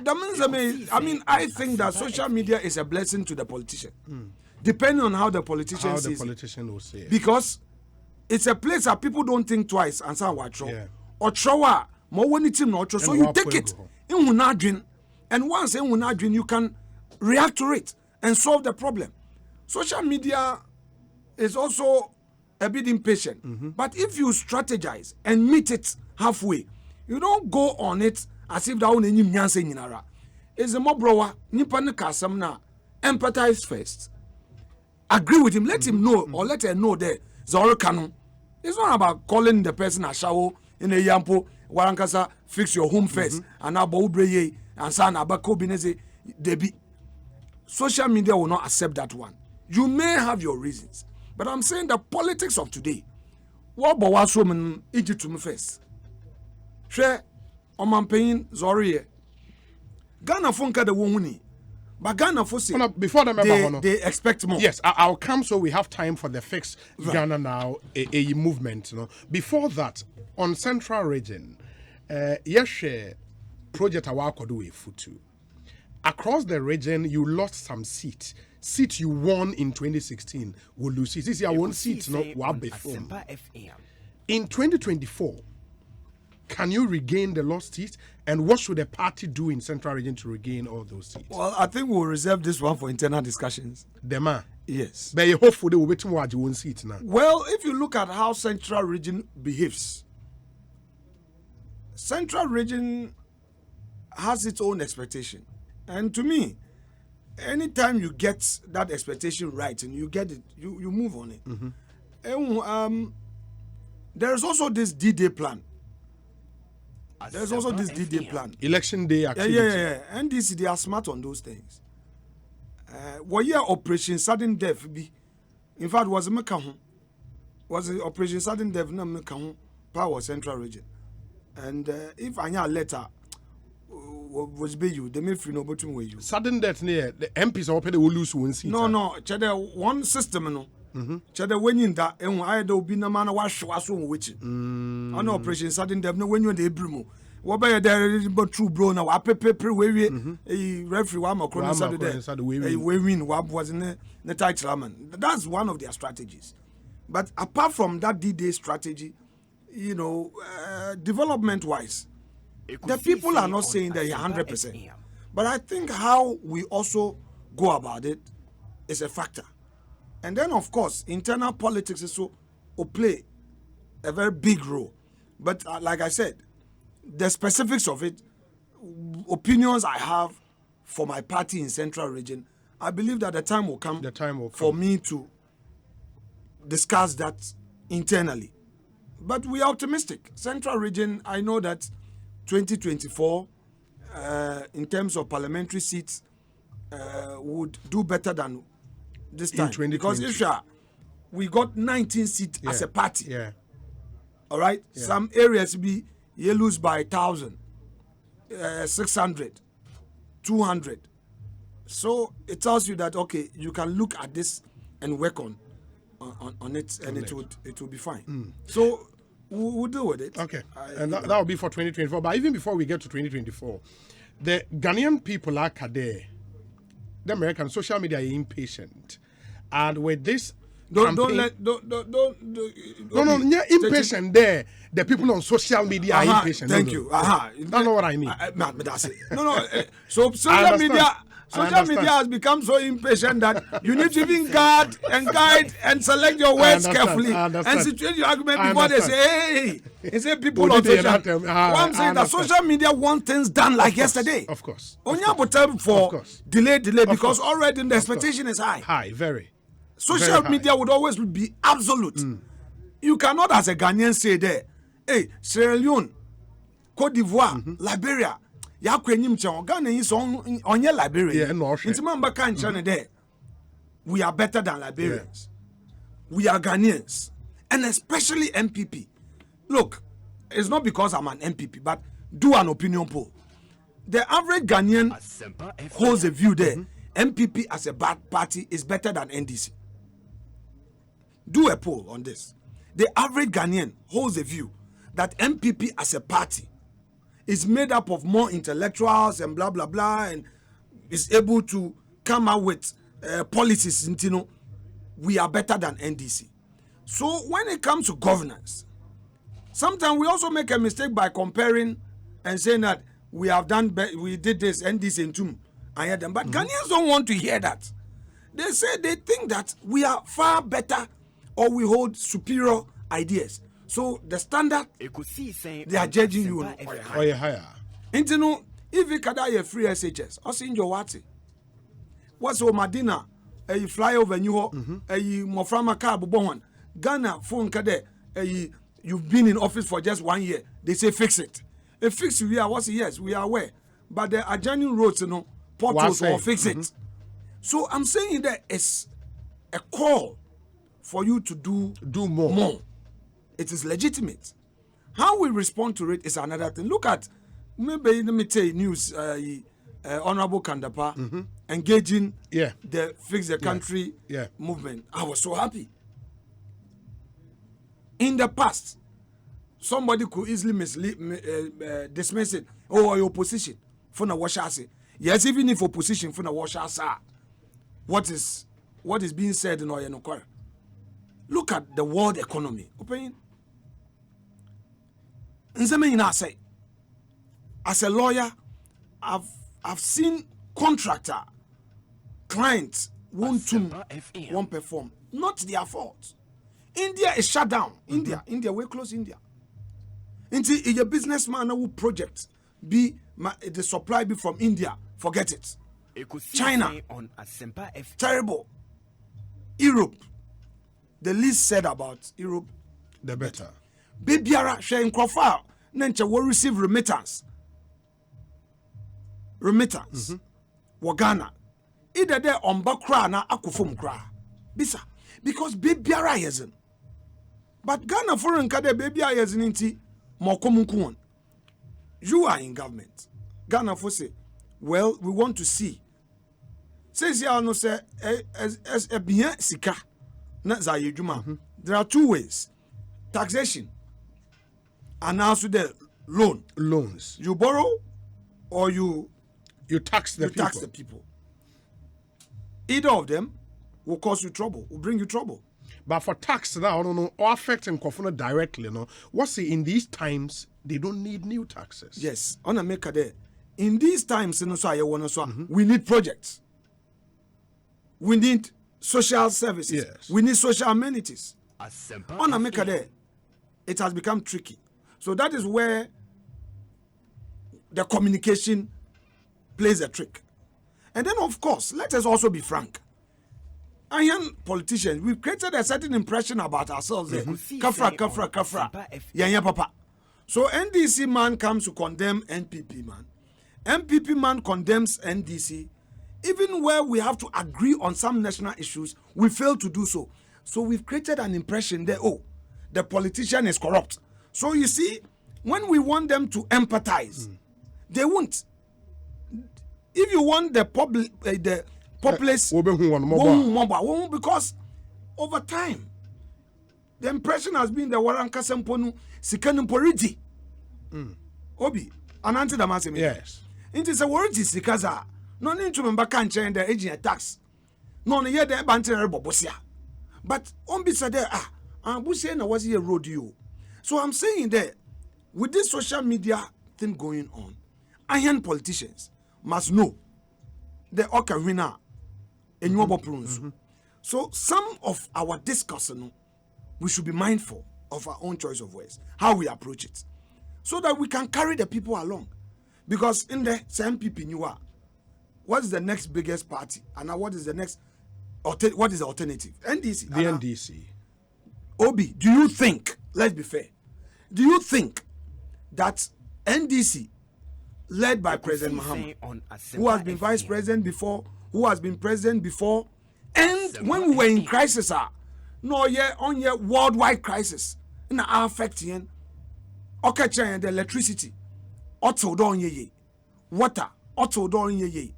that means I think that social media is a blessing to the politician. Depending on how the politician sees will say it. Because it's a place that people don't think twice and say what or throw more when it's not so you take it in Hunadrin, and once in Hunadrin you can react to it and solve the problem. Social media is also a bit impatient. But if you strategize and meet it halfway, you don't go on it as if that one any nyanse nyinara. Is a mobrowa nipa ne kasam na empathize first. Agree with him, let him know or let her know that Zoro Kanu. It's not about calling the person a shower in a yampo, warankasa, fix your home first, and abo ubreye, and san abako bineze debi. Social media will not accept that one. You may have your reasons, but I'm saying the politics of today. What about what's woman Egypt to me first? Share on paying Zoriye. Ghana funka the woman, but Ghana for say before they expect more. Yes, I'll come so we have time for the Fix Ghana Now a movement. You know, before that, on Central Region, yes, project awakodo a futu. Across the region, you lost some seat. Seat you won in 2016 will lose it. This year, one seat, no, in 2024. Can you regain the lost seats? And what should the party do in Central Region to regain all those seats? Well, I think we'll reserve this one for internal discussions. Dema? Yes. But you hopefully they will be to watch one seat now. Well, if you look at how Central Region behaves, Central Region has its own expectation. And to me, anytime you get that expectation right and you get it, you move on it. And, there's also this D-Day plan. There's also this D-Day plan. Election day activity. Yeah. And they are smart on those things. What year Operation Sudden Death be? In fact, was the Operation Sudden Death na Mekahun Power Central Region. And if I had a letter was be you, they may free no bottom way you. Sudden death near the MPs open they will lose one seat. No, chede one system no. Chede when you that and I do be no man wash which. On Operation Sudden Death no when you the Ebrumo. What by there but true bro now pepe we a referee one more Saturday we win what was in the title man. That's one of their strategies. But apart from that D-Day strategy, you know, development wise, the people are not saying that you're 100%. But I think how we also go about it is a factor. And then, of course, internal politics is so play a very big role. But like I said, the specifics of it, opinions I have for my party in Central Region, I believe that the time will come, for me to discuss that internally. But we are optimistic. Central Region, I know that 2024, in terms of parliamentary seats, would do better than this time. Because if we got 19 seats as a party. Yeah. All right? Yeah. Some areas you lose by 1,000, 600, 200. So it tells you that, okay, you can look at this and work on it, and it would be fine. So we'll deal with it. Okay. And that will be for 2024. But even before we get to 2024, the Ghanaian people are there. The American social media are impatient. And with this Don't impatient there. The people on social media are impatient. Thank you. That's not what I mean. That's it. So social media has become so impatient that you need to even guard and select your words carefully and situate your argument before they say, hey, it's people on social media. What I'm saying that social media want things done like yesterday. Of course. Only time for delay because already the expectation is high. High, very. Social media would always be absolute. You cannot, as a Ghanaian, say there, hey, Sierra Leone, Cote d'Ivoire, Liberia, Ghana is on your Liberia. There. We are better than Liberians. We are Ghanaians. And especially MPP. Look, it's not because I'm an MPP, but do an opinion poll. The average Ghanaian holds a view there. MPP as a bad party is better than NDC. Do a poll on this. The average Ghanaian holds a view that MPP as a party is made up of more intellectuals and blah, blah, blah, and is able to come out with policies. We are better than NDC. So when it comes to governance, sometimes we also make a mistake by comparing and saying that we did this, NDC and TUM. But Ghanaians don't want to hear that. They say they think that we are far better or we hold superior ideas. So the standard, they are judging you higher. If you can free SHS, also in your what? What's your Madina? A fly over New York, a Moframa car, Bobon, Ghana, phone kade, you've been in office for just 1 year. They say fix it. If fix we are, what's yes, we are aware. But the adjoining roads, portals will fix it. So I'm saying that it's a call for you to do more. It is legitimate. How we respond to it is another thing. Look at, maybe let me tell you news, Honorable Kandapa engaging the Fix the Country movement. I was so happy. In the past, somebody could easily dismiss it. Oh, your opposition. For the wash say. Yes, even if opposition for the wash what is being said in Oyenokore. Look at the world economy. Open. Say, as a lawyer, I've seen contractor clients won't perform. Not their fault. India is shut down. India, we close India. Until a businessman who project be the supply be from India, forget it. China, terrible. Europe, the least said about Europe, the better. Babyara sharing profile, Nencha will receive remittance. Wagana. Either there on Bakra na akufum kra. Bisa. Because babyara yezin. But Ghana foreign kade babyara yezin inti mokomunkuon. You are in government. Ghana for say, well, we want to see. Says ya no say as a bien sika. Na zayejuma. There are two ways. Taxation. And also the loans. You borrow or you tax the people. Either of them will cause you trouble, will bring you trouble. But for tax now, I don't know, or affecting Kofuna directly, what's it in these times they don't need new taxes? Yes, on a maker there. In these times, we need projects. We need social services. Yes. We need social amenities. On a maker there. it has become tricky. So that is where the communication plays a trick. And then, of course, let us also be frank. Iron politicians, we've created a certain impression about ourselves. Kafra. Yeah, papa. So NDC man comes to condemn NPP man. NPP man condemns NDC. Even where we have to agree on some national issues, we fail to do so. So we've created an impression that, oh, the politician is corrupt. So you see, when we want them to empathize, they won't. If you want the populace, because over time, the impression has been the Waranka Semponu Sikanumporiti. Obi, Ananti Damasemi. Yes. It is a word Sikaza. No need to remember cancer and the agent tax. No, yet the banter bobosia. But on beside there, Busia was here rodeo. So I'm saying that with this social media thing going on, iron politicians must know the ocarina in your prunes. So some of our discussion, we should be mindful of our own choice of words, how we approach it, so that we can carry the people along. Because in the same people you are, what is the next biggest party? And now what is the next? What is the alternative? NDC. The NDC. Obi, do you think? Let's be fair. Do you think that NDC, led by President Muhammad, who has been vice president before, who has been president before, and when we were in crisis, no year on year worldwide crisis, na affecting okay, the electricity, auto don ye, water, auto don ye,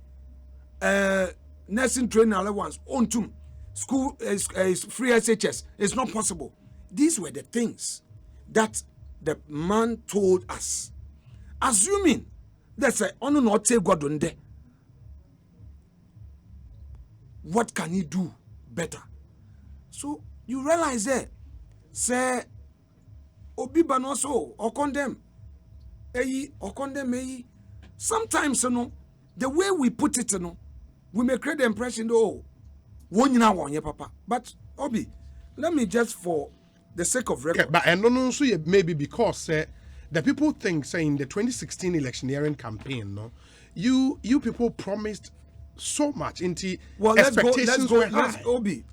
nursing training allowance, on to school is free SHS. It's not possible. These were the things that the man told us, assuming that's a on not take God on there. What can he do better? So you realize that, say, Obi Banoso or condemn, or condemn, sometimes, you know, the way we put it, you know, we may create the impression, oh, one now one, yeah, papa. But Obi, let me just for the sake of record. Okay, but and no, so maybe because the people think, say, in the 2016 electioneering campaign, no, you people promised so much into expectations were high.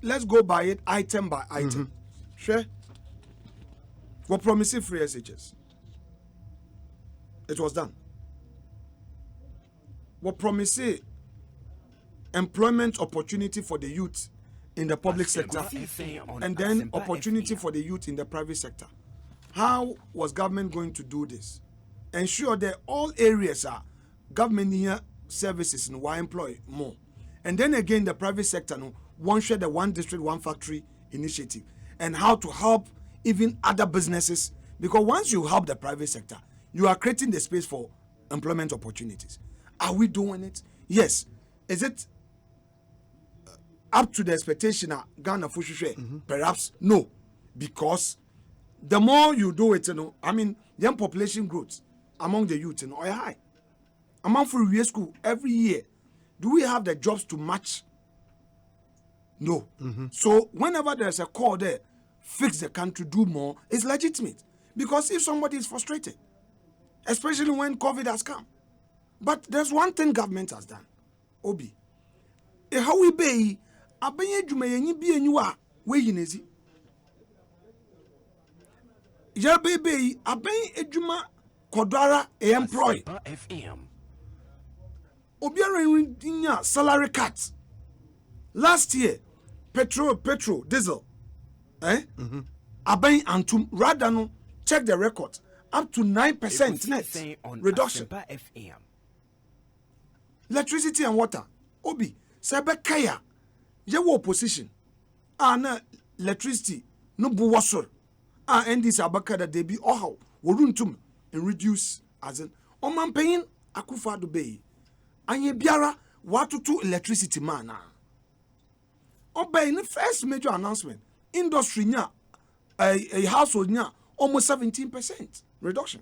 Let's go by it item by item. Sure. We're promising free SHS. It was done. We're promising employment opportunity for the youth in the public sector, and then opportunity for the youth in the private sector. How was government going to do this? Ensure that all areas are government here services and why employ more. And then again, the private sector, no, one share the one district, one factory initiative, and how to help even other businesses. Because once you help the private sector, you are creating the space for employment opportunities. Are we doing it? Yes. Is it up to the expectation of Ghana Fushushe? Perhaps no. Because the more you do it, you know, I mean, young population growth among the youth, you know, are high. Among free school every year, do we have the jobs to match? No. So whenever there's a call there, fix the country, do more, it's legitimate. Because if somebody is frustrated, especially when COVID has come. But there's one thing government has done. Obi. How we pay, abenye jumayenyi bi enyuwa we yinezi. Ya bebe abenye ejuma kodara e employ. Obiara inya salary cut. Last year, petrol, diesel, abenye antum rather no check the record up to 9% net reduction. Electricity and water. Obi, sebekaya, yewo opposition. Na electricity no buwasor. NDC abakada they be ohaw woruntum and reduce as in oman paying Akufo-Addo Bay. Anye biara watutu electricity man. Obey in the first major announcement, industry nya a household nya almost 17% reduction.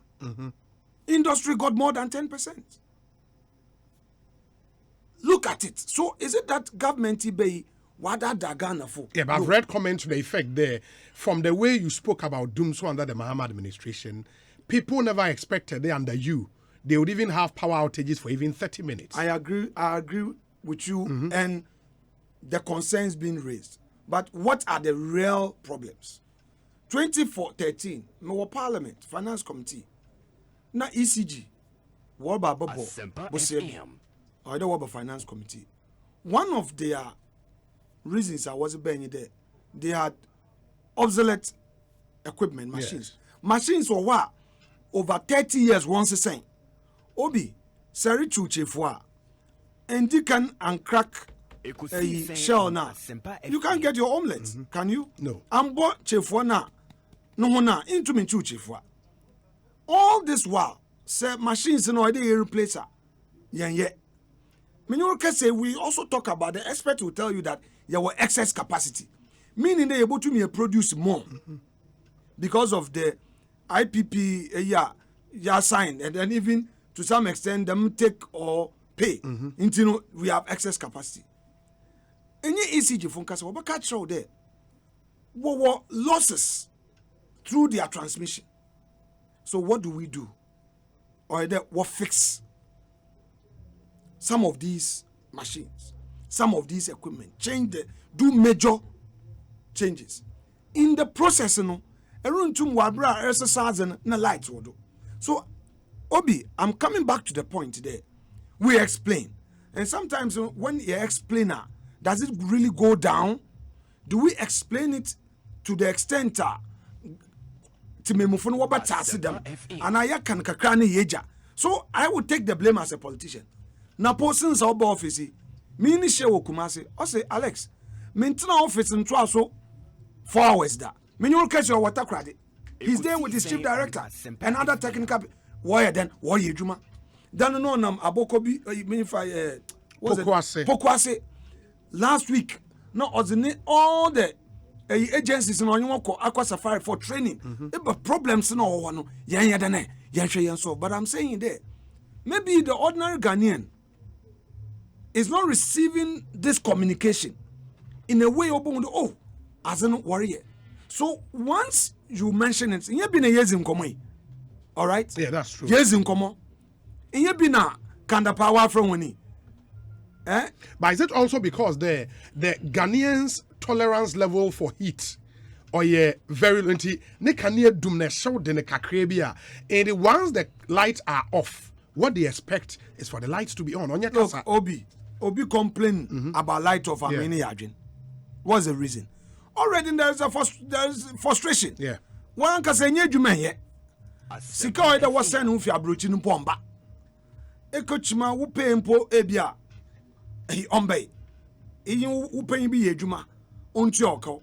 Industry got more than 10%. Look at it. So is it that government bay What that Ghana for? Yeah, but I've read comments to the effect there from the way you spoke about Doomso under the Mahama administration. People never expected they under you. They would even have power outages for even 30 minutes. I agree with you and the concerns being raised. But what are the real problems? 2013, my Parliament, Finance Committee, na ECG, World Babo, or the World Finance Committee. One of their reasons I wasn't being there, they had obsolete equipment, machines. Yes. Machines were what? Over 30 years, once the same. Obi, Sari Chuchefua, and you can uncrack a shell now. You can't get your omelette, can you? No. Ambo Chefua na, no na, into me Chuchefua. All this while, say machines in order to replace her. Yeah. Say we also talk about the expert will tell you that there were excess capacity, meaning they're able to produce more because of the IPP sign, and then even to some extent them take or pay until we have excess capacity. Any ECG phone cast will catch out there. What were losses through their transmission? So what do we do? Or what fix some of these machines, some of these equipment, do major changes. In the process, so, Obi, I'm coming back to the point there. We explain. And sometimes when you explain, does it really go down? Do we explain it to the extent so I would take the blame as a politician. Na persons of office, me ni share Kumasi. I say, Alex, maintain office in so 4 hours da. Me you catch your water credit. He's there with his chief director and other technical. Why then? Why you Juma? Then no nam abokobi. Me if I Pokwase. Last week, no all the agencies in Onyoko Aqua Safari for training. But problems no one. But I'm saying there, maybe the ordinary Ghanaian is not receiving this communication in a way open. Oh, as a warrior. So once you mention it, you been a years in common. All right. Yeah, that's true. Years in common. You been a kind of power from when But is it also because the Ghanaians' tolerance level for heat or very lenti ne kanye dum ne show de ne kakrebia, and once the lights are off, what they expect is for the lights to be on. Look, Obi complain about light off and many yajin. What's the reason? Already there's frustration. Yeah. One can say nyejuma here. Sika oida was send unfi abrochi no pomba. Ekochima wo pay mpo ebia. Ombe. Eyin wo pay bi yejuma. Onti okọ.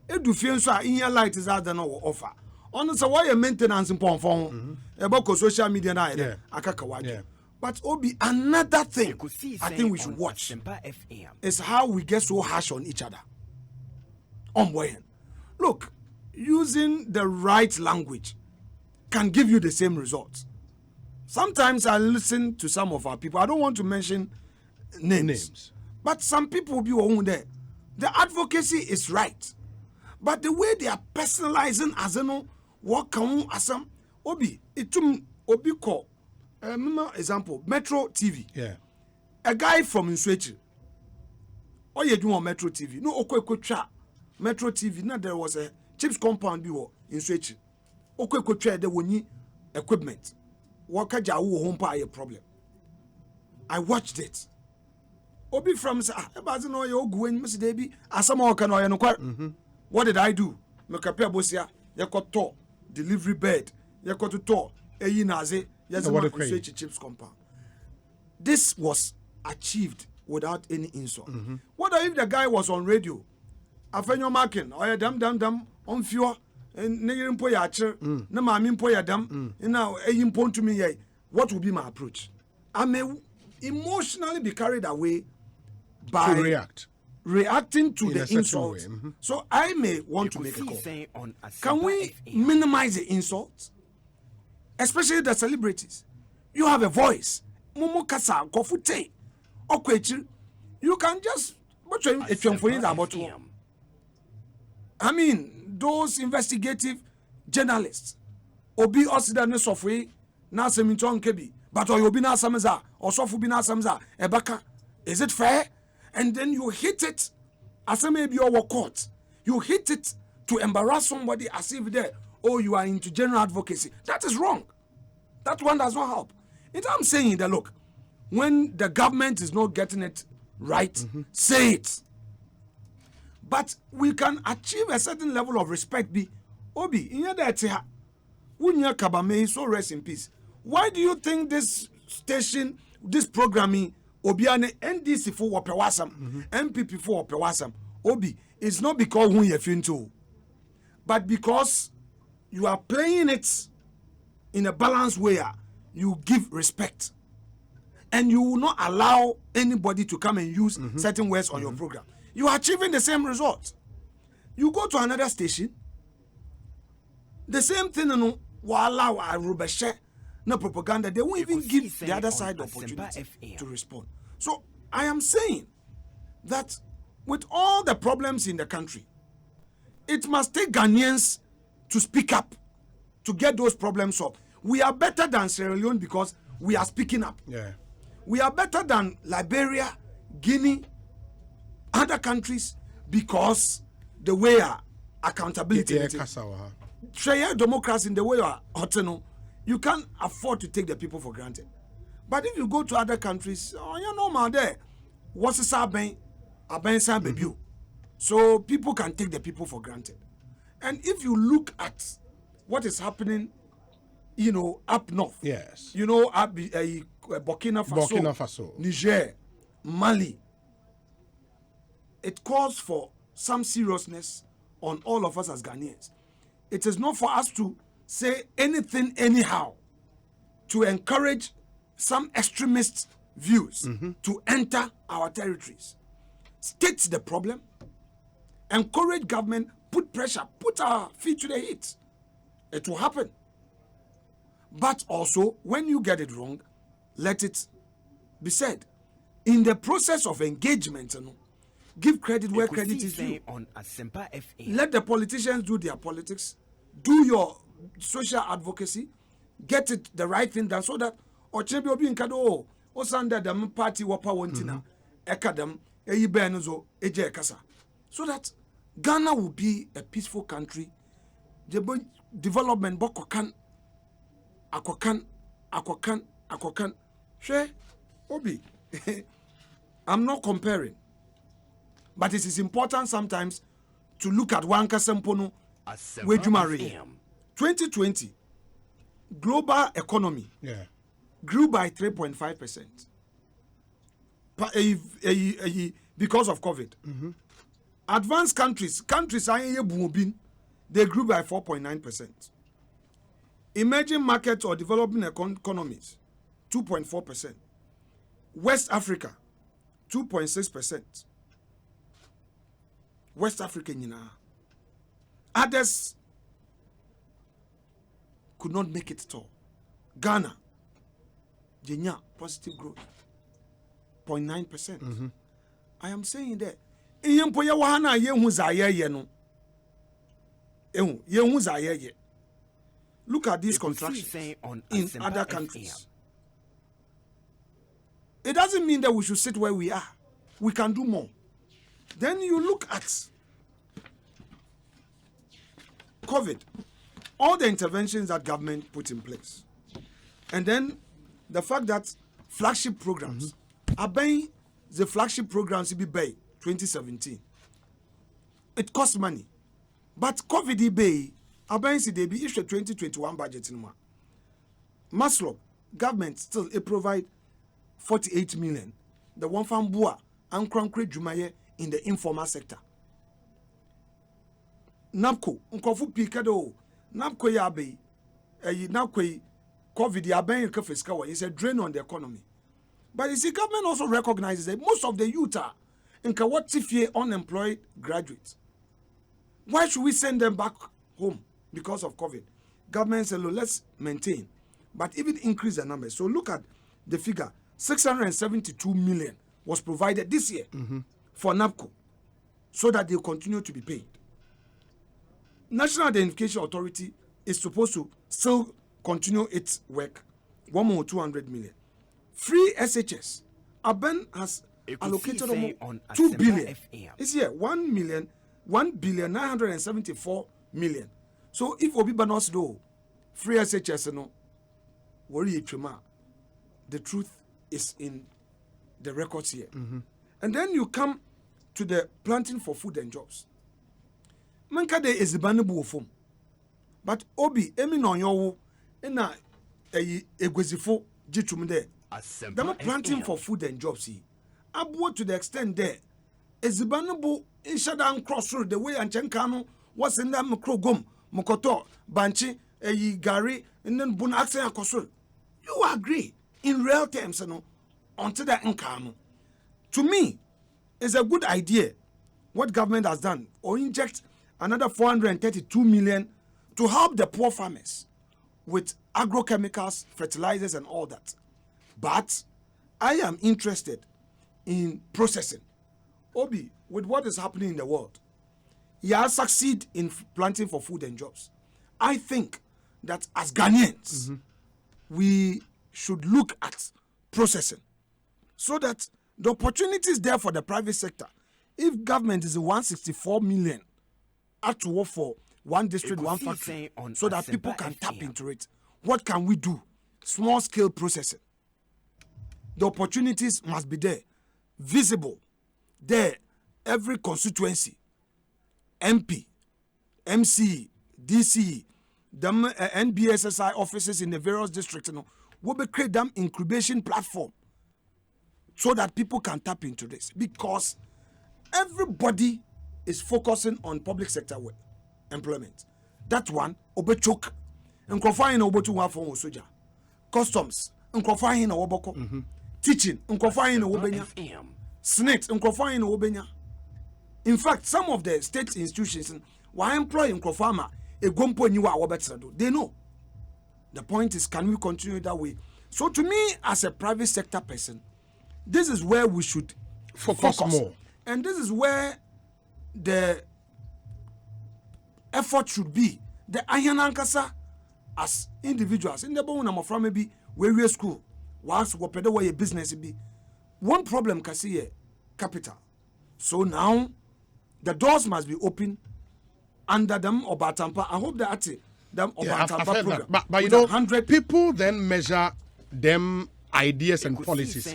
Edu fie nso a in light is out no offer. On say why maintenance pon fon. About social media na akaka waje. But Obi, another thing I think we should watch is how we get so harsh on each other. Look, using the right language can give you the same results. Sometimes I listen to some of our people. I don't want to mention names. But some people will be on there. The advocacy is right. But the way they are personalizing as what can asam Obi, itum Obi call. Example, Metro TV. Yeah. A guy from Nswechi. Or you do on Metro TV. No, okwe Metro TV. Now there was a chips compound in Nswechi. Okwe there were equipment. Waka jawu home pa a problem. I watched it. Obi from say, "Ebazi no you go in Mr. Debi. Asama oka no no kwar." What did I do? Me kapia bosia. Yekoto delivery bed. Yekoto to eyi naze. Yes, chips compound. This was achieved without any insult. What if the guy was on radio? Afenyo Markin, or dam on fewer and nigger po yacher, no mammy po ya dam, and now a impon to me. What would be my approach? I may emotionally be carried away by reacting to the insult. So I may want to make a call. Can we minimize the insults? Especially the celebrities. You have a voice. Momo kasa kofute. Okwechi. You can just But it's for about FM. I mean, those investigative journalists, obi osida ne sofwe na seminton kebi, but obi na samza, or sofu bi na samza, ebaka. Is it fair? And then you hit it as maybe your court. You hit it to embarrass somebody as if they, oh, you are into general advocacy. That is wrong. That one does not help. And I'm saying that, look, when the government is not getting it right, say it. But we can achieve a certain level of respect. Be Obi, in your data, Wunya Kabame, so rest in peace. Why do you think this station, this programming, Obiane NDC for Wapewasam, MPP for Wapewasam, Obi, it's not because who you're to, but because you are playing it in a balanced way. You give respect, and you will not allow anybody to come and use certain words on your program. You are achieving the same result. You go to another station, the same thing, no, allow a rubeshe, no propaganda. They won't even give the other side the opportunity to respond. So I am saying that with all the problems in the country, it must take Ghanaians to speak up to get those problems solved. We are better than Sierra Leone because we are speaking up. Yeah. We are better than Liberia, Guinea, other countries because the way our accountability share democracy in the way you can't afford to take the people for granted. But if you go to other countries, you know, man, there, what's the baby? So people can take the people for granted. And if you look at what is happening, you know, up north, yes, you know, Burkina Faso, Niger, Mali, it calls for some seriousness on all of us as Ghanaians. It is not for us to say anything anyhow, to encourage some extremist views to enter our territories. State the problem, encourage government, put pressure, put our feet to the heat. It will happen. But also, when you get it wrong, let it be said. In the process of engagement, give credit where credit is due. Let the politicians do their politics. Do your social advocacy. Get it the right thing done so that Ochebi Obi Nkado Osanda them party wapa wantina ekadam eyibenuzo eje kasa. So that Ghana will be a peaceful country. The development bokokan akokan she Obi. I'm not comparing, but it is important sometimes to look at one kasempono wejumare 2020 global economy grew by 3.5% because of COVID. Advanced countries they grew by 4.9%. Emerging markets or developing economies 2.4%. West Africa 2.6%. West Africa, others could not make it at all. Ghana, Jenya, positive growth, 0.9%. I am saying that. Look at these contractions in other countries. It doesn't mean that we should sit where we are. We can do more. Then you look at COVID, all the interventions that government put in place. And then the fact that flagship programs are buying the flagship programs to be by 2017. It costs money. But COVID bay are buying the be issued 2021 budget in Maslow government still provide 48 million. The one from Bua and Krankre Jumaye in the informal sector. NAPCO, Unkofu Pikado, NAPCO Yabe, NAPCO COVID Yabe Kafiskawa is a drain on the economy. But you see, government also recognizes that most of the youth are in Kawatifie unemployed graduates. Why should we send them back home because of COVID? Government said, look, let's maintain, but even increase the numbers. So look at the figure, 672 million was provided this year for NAPCO so that they continue to be paid. National Identification Authority is supposed to still continue its work, 1,200 million. Free SHS, Aben has allocated almost 2 billion. It's here, 1,974 million. So if Obi Banos do free SHS, no, worry the truth is in the records here. And then you come to the planting for food and jobs. Manka de is the banibu form. But Obi, emi no yo na egwezifo jitum there. Them planting for food and jobs. Abu to the extent there is the banibu in shadan cross road the way and chenkano was in that mkrogom mokoto banchi gari and then bun accent akosol. You agree in real terms, no, until that income. To me, it's a good idea what government has done, or inject another 432 million to help the poor farmers with agrochemicals, fertilizers, and all that. But I am interested in processing. Obi, with what is happening in the world, he has succeeded in planting for food and jobs. I think that as Ghanaians, we should look at processing so that the opportunity is there for the private sector. If government is 164 million at to work for one district, one factory, so that people can tap into it, what can we do? Small scale processing. The opportunities must be there, visible, there, every constituency, MP, MC, DC, the NBSSI offices in the various districts, we will create them incubation platform so that people can tap into this, because everybody is focusing on public sector work, employment. That one, obechok, nkofine obotu wa for soja, customs, nkofine oboko, teaching, nkofine obenya, snakes, nkofine obenya. In fact, some of the state institutions were employing nkofama a gompo niwa wabetsado. They know. The point is, can we continue that way? So to me, as a private sector person, this is where we should focus more. And this is where the effort should be. The Ayanankasa as individuals. In the Bonam from maybe where we school, whilst we pedo way a business be. One problem can see capital. So now the doors must be open under them or Batampa. I hope that them or Batampa program. But you know, 100 people then measure them ideas and policies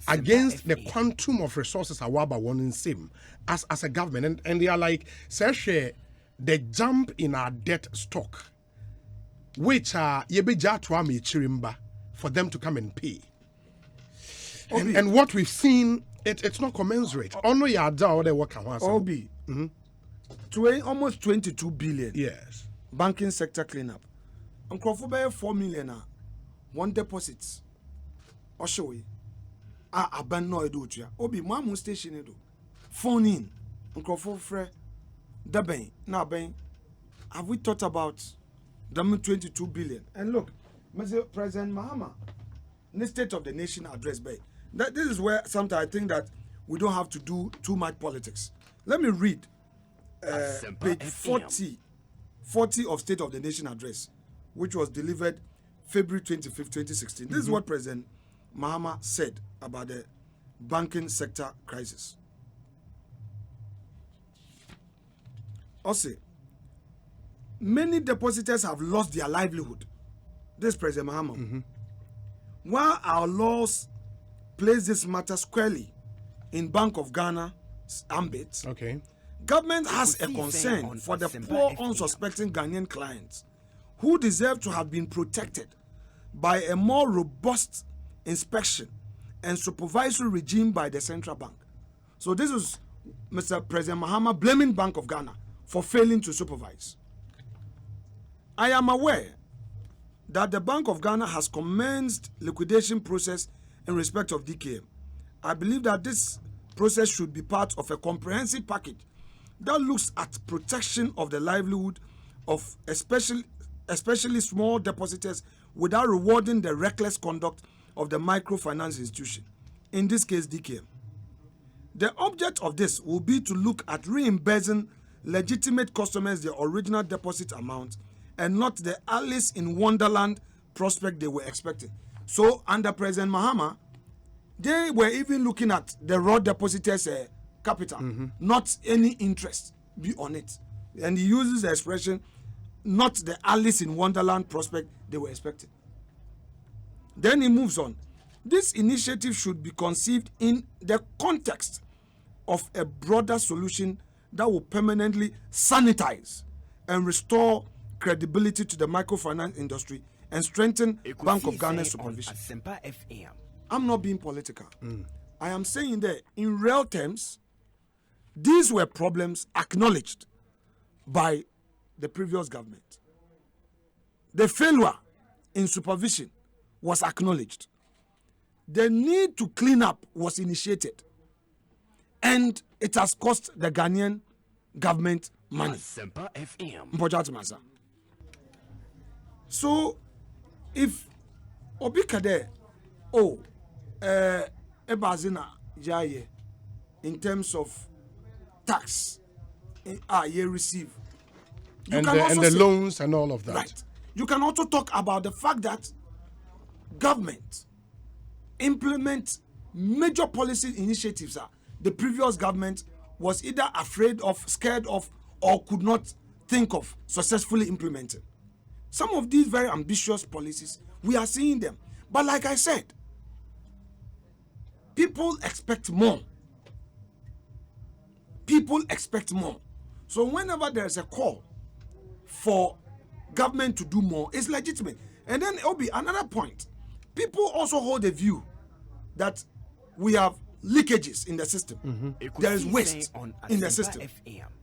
against the quantum of resources Awaba one in same as a government, and they are like, say, the jump in our debt stock, which are yebejatwami chirimba for them to come and pay. And what we've seen, it's not commensurate. Only yada or the work Obi, almost 22 billion. Yes. Banking sector cleanup. And Crawford 4 million. One deposits. Oshowe. Abano edo. Obi, mamu station edo. Phone in. Crawford Fre. Daben. Now, Ben. Have we thought about the 22 billion? And look, Mr. President Mahama, in the State of the Nation address, this is where sometimes I think that we don't have to do too much politics. Let me read page 40 of State of the Nation address, which was delivered February 25th, 2016. This is what President Mahama said about the banking sector crisis. Also, many depositors have lost their livelihood. This is President Mahama. While our laws place this matter squarely in Bank of Ghana's ambit, government has a concern for the poor, unsuspecting Ghanaian clients who deserve to have been protected by a more robust inspection and supervisory regime by the central bank. So this is Mr. President Mahama blaming Bank of Ghana for failing to supervise. I am aware that the Bank of Ghana has commenced liquidation process in respect of DKM. I believe that this process should be part of a comprehensive package that looks at protection of the livelihood of especially small depositors without rewarding the reckless conduct of the microfinance institution, in this case DKM. The object of this will be to look at reimbursing legitimate customers their original deposit amount and not the Alice in Wonderland prospect they were expecting. So under President Mahama, they were even looking at the raw depositors' capital, not any interest be on it. And he uses the expression, not the Alice in Wonderland prospect they were expecting. Then he moves on. This initiative should be conceived in the context of a broader solution that will permanently sanitize and restore credibility to the microfinance industry and strengthen Bank of Ghana's supervision. I'm not being political. I am saying that in real terms, these were problems acknowledged by the previous government. The failure in supervision was acknowledged. The need to clean up was initiated. And it has cost the Ghanaian government money. So, if Obikade, Ebazina Jaye, in terms of tax, you receive. And the loans and all of that. Right. You can also talk about the fact that government implement major policy initiatives. The previous government was either afraid of, scared of, or could not think of successfully implementing. Some of these very ambitious policies, we are seeing them. But like I said, people expect more. People expect more. So whenever there is a call for government to do more, it's legitimate. And then it will be another point. People also hold a view that we have leakages in the system. There is waste in the system.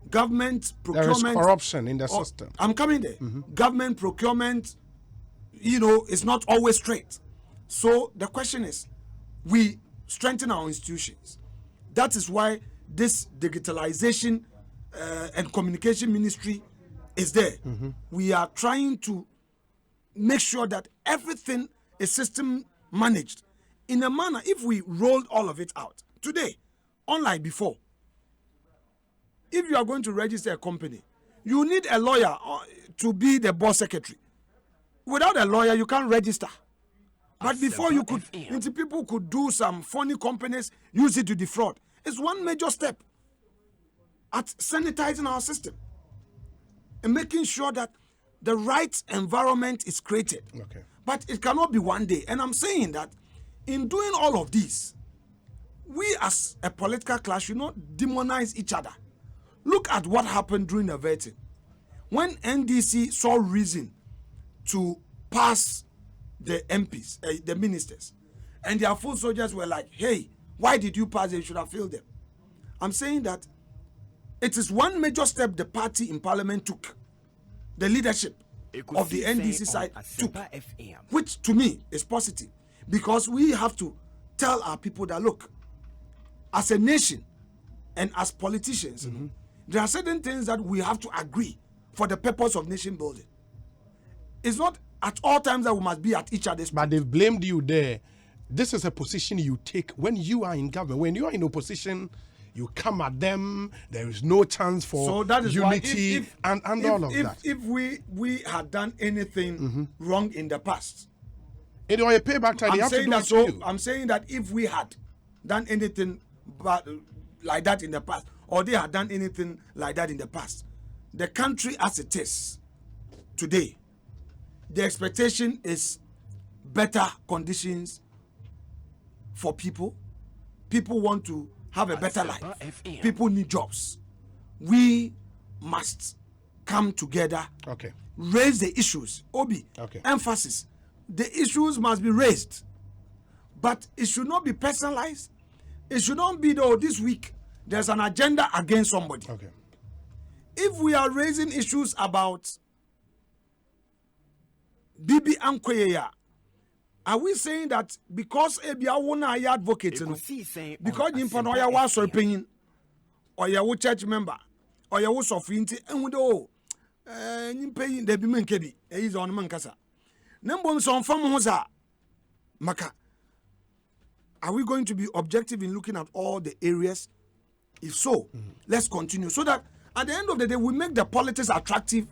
Government procurement. There is corruption in the system. I'm coming there. Government procurement, is not always straight. So the question is, we strengthen our institutions. That is why this digitalization and communication ministry is there. We are trying to make sure that everything is system managed in a manner. If we rolled all of it out today, unlike before, if you are going to register a company, you need a lawyer to be the board secretary. Without a lawyer, you can't register. But before you could, people could do some funny companies, use it to defraud. It's one major step at sanitizing our system and making sure that the right environment is created. Okay. But it cannot be one day. And I'm saying that in doing all of this, we as a political class should not demonize each other. Look at what happened during the vetting. When NDC saw reason to pass the MPs, the ministers, and their full soldiers were like, hey, why did you pass it? You should have failed them. I'm saying that it is one major step the party in parliament took, the leadership of the NDC side took, which to me is positive, because we have to tell our people that, look, as a nation and as politicians, there are certain things that we have to agree for the purpose of nation building. It's not at all times that we must be at each other's. But they've blamed you there. This is a position you take when you are in government. When you are in opposition, you come at them. There is no chance for unity and all of that. If we had done anything wrong in the past, it will pay back time. I'm saying that if we had done anything like that in the past, or they had done anything like that in the past, the country as it is today, the expectation is better conditions for people. People want to have a better life. People need jobs. We must come together, raise the issues. Emphasis. The issues must be raised. But it should not be personalized. It should not be, though, this week there's an agenda against somebody. If we are raising issues about Bibi Ankoyeya, are we saying that because Ebia wona ya advocate, because Nimpanoya was so opinion, or ya church member, or ya was of inti, and we do Nimpay the Bimen Kebi, is on Mankasa. Numbers son from Hosa Maka. Are we going to be objective in looking at all the areas If so, let's continue so that at the end of the day we make the politics attractive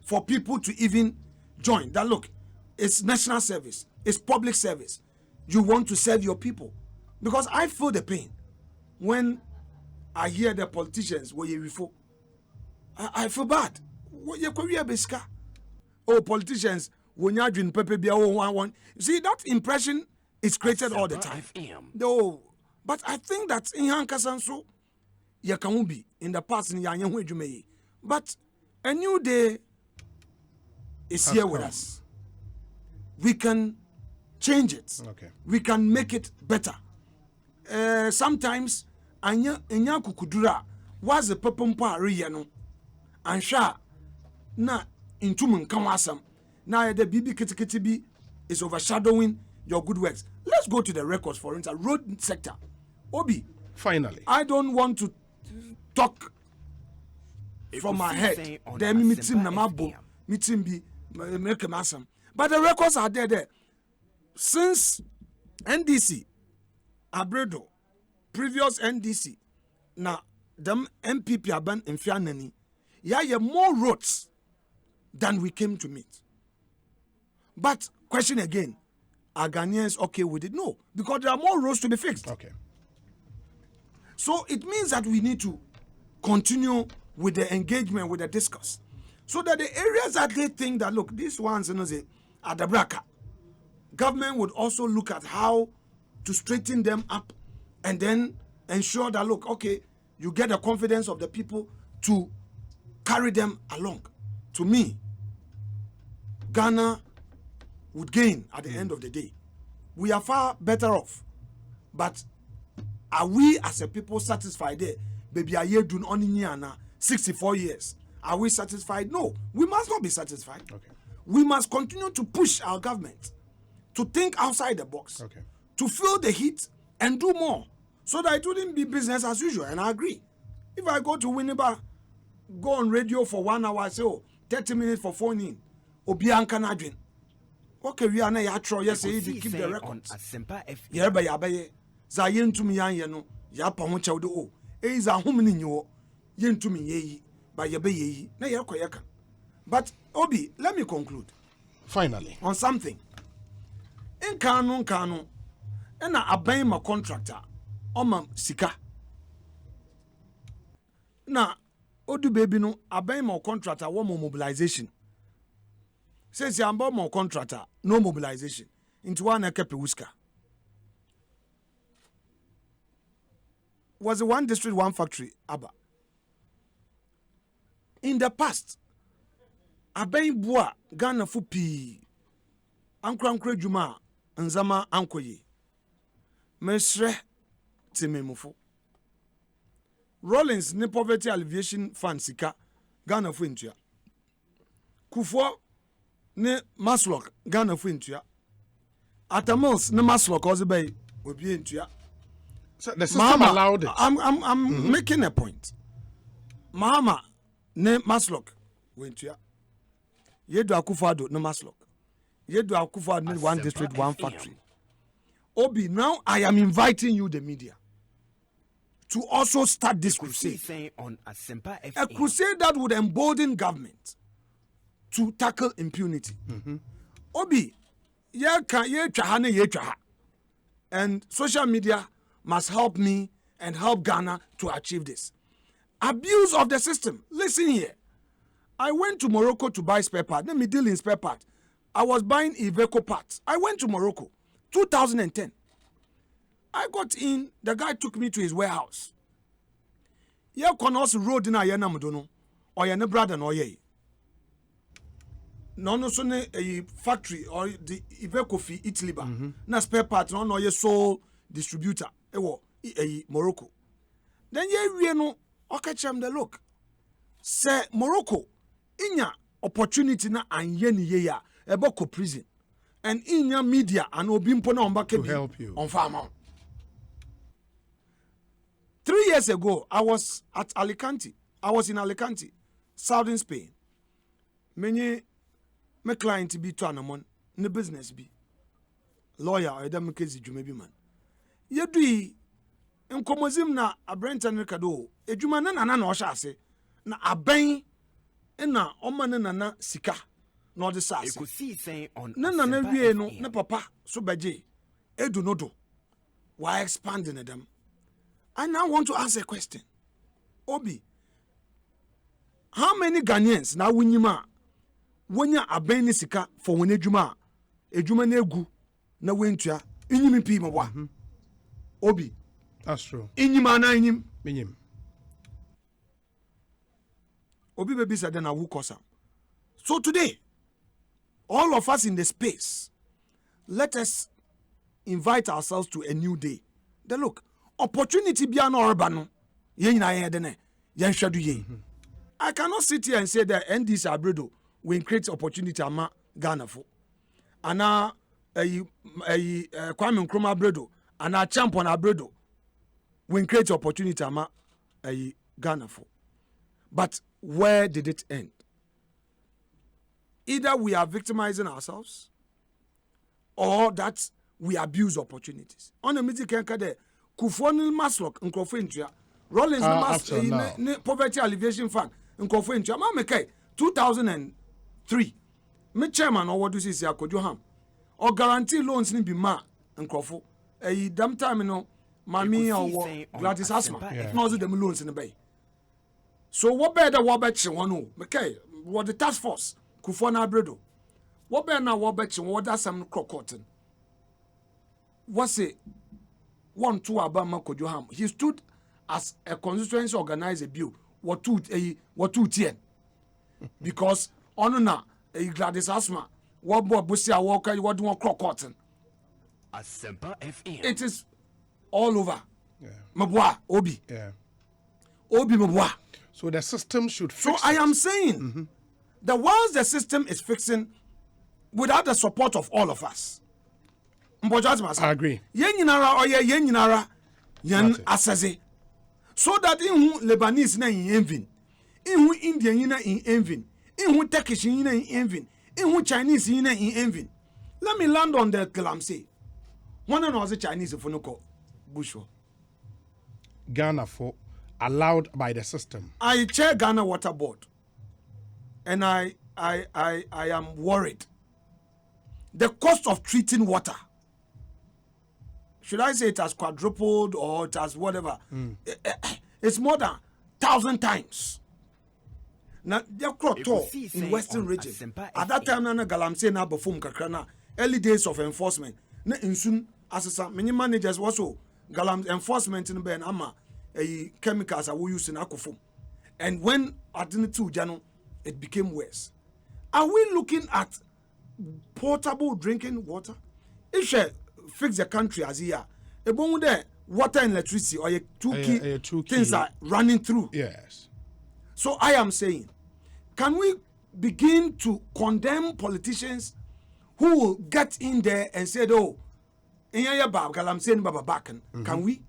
for people to even join. That look, it's national service, it's public service. You want to serve your people, because I feel the pain when I hear the politicians where you refer. I feel bad. Oh, politicians, when you're doing Pepe Bia, you see that impression is created all the time. No, but I think that in Hankasanso, you can be in the past in Yan, but a new day is here with us. We can change it. Okay. We can make it better. Sometimes anya kukudura was a pepumpa riyano and sha na intum nkamwasam na the bibi kitikiti is overshadowing your good works. Let's go to the records, for instance, road sector. Obi, finally, I don't want to talk from my head. There meeting namabo meeting be make masam. But the records are there. Since NDC Abredo, previous NDC, now them MPP aban in Fianani, yeah, more roads than we came to meet. But question again, are Ghanaians okay with it? No, because there are more roads to be fixed. Okay. So it means that we need to continue with the engagement, with the discourse, so that the areas that they think that look, these ones, you know, say at the braka, government would also look at how to straighten them up and then ensure that look, okay, you get the confidence of the people to carry them along. To me, Ghana would gain at the end of the day. We are far better off, but are we as a people satisfied there? Baby, are you doing only 64 years? Are we satisfied? No, we must not be satisfied. Okay. We must continue to push our government to think outside the box, Okay. to feel the heat and do more, so that it wouldn't be business as usual. And I agree. If I go to Winneba, go on radio for 1 hour, I say, 30 minutes for phone in, Obianka Nadwin. Okay, we are not try. Yes, they keep the records. Yerba yabaye, Zayen to me yano, Yapa Mucha do. Is a woman in you, yen to me ye, by Yabaye, na yakoyaka. But Obi, let me conclude. Finally, On something. In Kanu, and I buy my contractor, Oma Sika. Now, Odu baby no, I buy my contractor, one more mobilization. Says you about my contractor, no mobilization. Into one kept whisker. Was a one district, one factory, Abba. In the past, I buy bois, Ghana fupi, Ankra Juma, Nzama Ankoye. Mesre Timemufu. Rollins ne poverty alleviation fund sika Ghana fu intua. Kufo ne Maslock Ghana fu intua. Atamils ne Maslock ozebay obi intua. so the system allowed it. I'm making a point. Mahama ne Maslock wintua. Yedu Akufo-Addo ne Maslock. Yedu Akufo-Addo ne one district, one factory. Obi, now I am inviting you, the media, to also start this crusade. A crusade that would embolden government to tackle impunity. Obi, and social media must help me and help Ghana to achieve this. Abuse of the system. Listen here. I went to Morocco to buy spare part. Let me deal in spare part. I was buying Iveco parts. I went to Morocco, 2010. I got in, the guy took me to his warehouse. Ye konos road na ye namdono, or ye ne brother no ye. No no so ne a factory or the Iveco fi Italy ba. Na spare part no ye sole distributor. Ewo Morocco. Then ye wie no okachem the look. Say Morocco inya opportunity na anye ni ye ya eboko prison. And inya media and obimpo na ombake To help you. on farmer. 3 years ago, I was at Alicante. I was in Alicante, southern Spain. Many my client be to anamon, ne business be lawyer or them case you may be man. You do nkomozim na abranta no kado edwuma na nana na ɔhyɛ ase na aban na ɔma ne nana sika na ɔde sa ase Ekosiisen on na nana Asempa wie no FM. ne papa so bɛgye edu no do why expanding them. I now want to ask a question. Obi, how many Ghanaians now winyima wonya aban ne sika for when edwuma na egu na wentua inyimi pi mo wa Obi That's true. inyima na inyim Minyim. Obi baby said then I will cause am. So today all of us in the space, let us invite ourselves to a new day. Then look, opportunity bia na orba no yen na yen de ne yen hwedo ye. I cannot sit here and say that NDC Abredo will create opportunity ama Ghana for. Ana Kwame Nkrumah Abredo ana Champion Abredo will create opportunity ama Ghana for. But where did it end? Either we are victimizing ourselves or that we abuse opportunities. On the meeting can kade Kufoni Maslok nkofo ntua Rollins poverty alleviation fund nkofo ntua ma mekay 2003 me chairman or what do you say akojo ham or guarantee loans ni bi ma nkofo dam time no mami or Gladys Asma no do them loans in bay. So what better what bet you want mekay what the task force Kufona Abredo what better now what bet you what that some crocotten what's it 1 2 Abama Kojoham. He stood as a constituency organizer bill what two tier because on a Gladys Asma what boy Busia Walker what do want cotton. Asempa FM. It is all over. Yeah. Mabwa Obi. Yeah. Obi Mabwa. So the system should So fix I it. am saying that once the system is fixing without the support of all of us. I agree. Yen nyinara yen asese. So that in Lebanese na in envy, in Indian na in envy, in Turkish na in envy, in Chinese na in envy. Let me land on the Kalamse. One of the Chinese for no Bushwa. Ghana for allowed by the system. I chair Ghana Water Board, and I am worried. The cost of treating water. Should I say it has quadrupled or it has whatever? It's more than 1,000 times. Now, they're in Western region. At that time, na galamse na before kakrana. Early days of enforcement. Na insun asesa many managers also galam enforcement in Ben ama chemicals are we using akufum. And when Adinitu Jano, it became worse. Are we looking at potable drinking water? If she fix the country as here, about there water and electricity or two key things are running through. Yes. So I am saying, can we begin to condemn politicians who will get in there and say, "Oh, I'm saying Baba Bakan." Can we?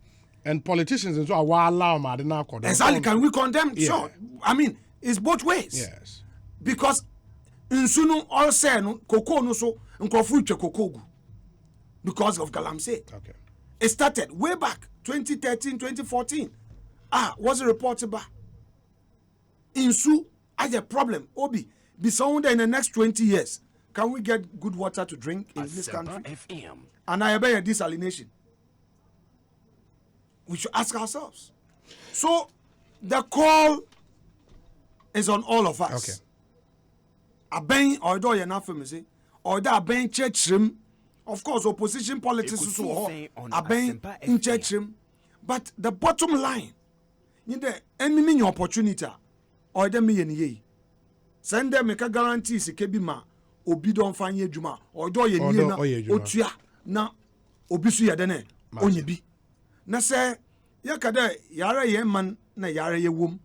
And politicians and so are Exactly. Can we condemn? Yeah. Sure. I mean, it's both ways. Yes. Because insunu all say no koko no so nkrofu twa kokogu because of galamsey. Okay. It started way back 2013, 2014. Was a report about insu as a problem. Obi, be someone in the next 20 years. Can we get good water to drink in this country? FM. And I obey a desalination. We should ask ourselves. So the call is on all of us. Okay. Aben or do you not famous? Or that aben church room. Of course, opposition politics is so Ekosiisen on aben Asempa in FM. church room. But the bottom line, you know, any mean opportunity or the me ye. Send them make a guarantee se kebi ma obi don fanye juma or do ye Or ni do na oye juma. otua na obi su ya dene onye bi. Na se ya kada yara ye man na yara ye wom.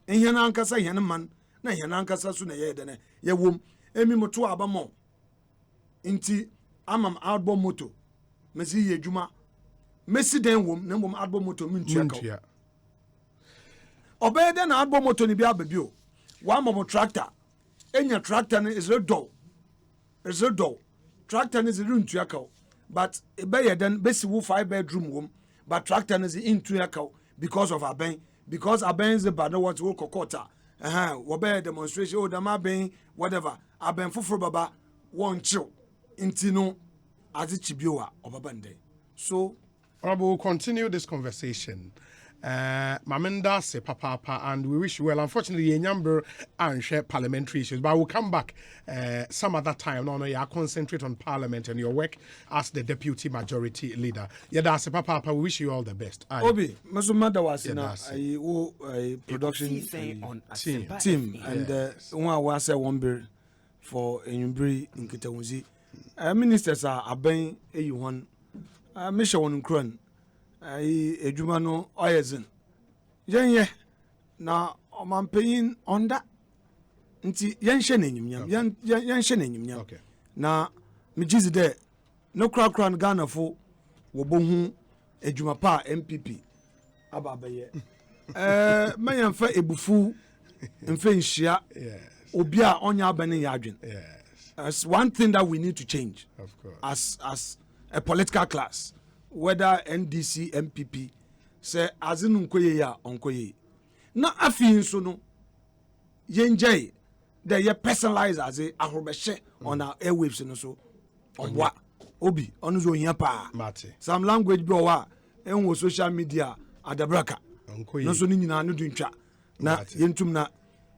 Ehia na ankasa ye man na ehia na ankasa su na ye dene ye wom. Emi moto abamo. Inti amam outboard moto. Mesi ye juma. Mesi den wom na mbom outboard moto mintua ka. Muntia. Obey den outboard moto ni bia babio. One more tractor. Enya tractor is a dull. Tractor is a room to but a bayer then besi wo 5-bedroom room. but tractor is into a cow because of Aben. Because Aben is the bad what will kokota. Wabe demonstration, oh, the Maben, whatever. Aben Fufro Baba won't chill. Intino as it chibua of Abande. So, we'll continue this conversation. Mamenda se papa, and we wish you well. Unfortunately, a number and share parliamentary issues, but we'll come back some other time. No, you concentrate on parliament and your work as the deputy majority leader. Yeah, that's a papa. We wish you all the best. Aye. Obi, Masumada was in a production team, and one was a one for a Yumbri in Kitawuzi. Ministers are Aben A1, Misha one Kron. Ejumano Oyezen. Yenye na omanpeyin onda nti yenhye n'enyimnyam yenhye n'enyimnyam Okay. na mijizi de no kra Ghana fo wo bohu ejuma pa MPP aba beye mayamfa ebufu mfa nhia obi a onya abane ya adwen. As one thing that we need to change, Of course. as a political class, whether NDC, MPP, say as in unkoye ya onkoye. Na afi so no yenjay they ye personalize as a ahobeshe on our airwaves no so on what obi on zo hia pa. Mate. Some language bi o wa enwo social media adabraka. Onkoye. No so ni nyina no duntwa. Na Mate. yentum na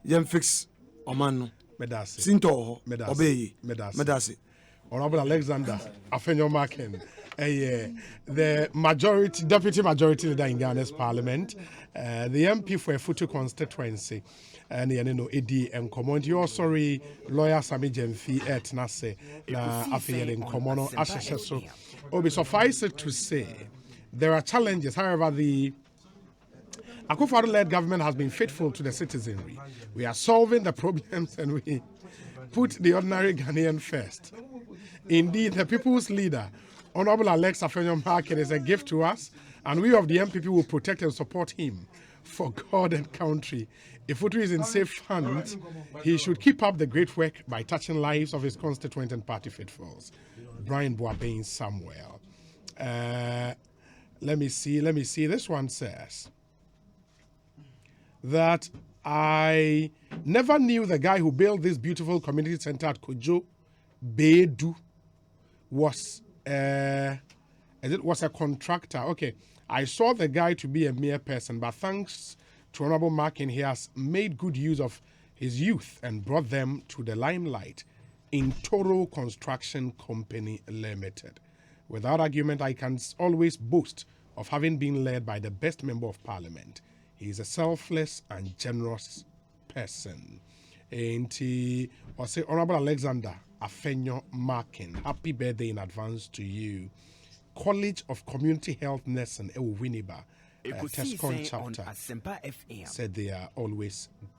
yen fix oman no. Medase. Sinto ho Medase. obeye. Medase. Medase. Honorable Alexander Afenyo Markin, the deputy majority leader in Ghana's parliament, the MP for Futu constituency, and Edi and Common. You're sorry, lawyer Sami Jemfi et Nase, Afenyo in Common, so. Obi, suffice it to say, there are challenges. However, the Akufo-Addo-led government has been faithful to the citizenry. We are solving the problems and we put the ordinary Ghanaian first. Indeed, the people's leader, Honorable Afenyo Markin, is a gift to us, and we of the MPP will protect and support him for God and country. If Futu is in safe hands, he should keep up the great work by touching lives of his constituent and party faithfuls. Brian Boabain Samuel. Let me see. This one says that I never knew the guy who built this beautiful community center at Kojo Bedu was a contractor. Okay, I saw the guy to be a mere person, but thanks to Honorable Markin, he has made good use of his youth and brought them to the limelight in Toro Construction Company Limited. Without argument, I can always boast of having been led by the best member of parliament. He is a selfless and generous person. And he was say, Honorable Alexander Afenyo Markin, happy birthday in advance to you. College of Community Health Nursing, Winneba, Tescon chapter, said they are always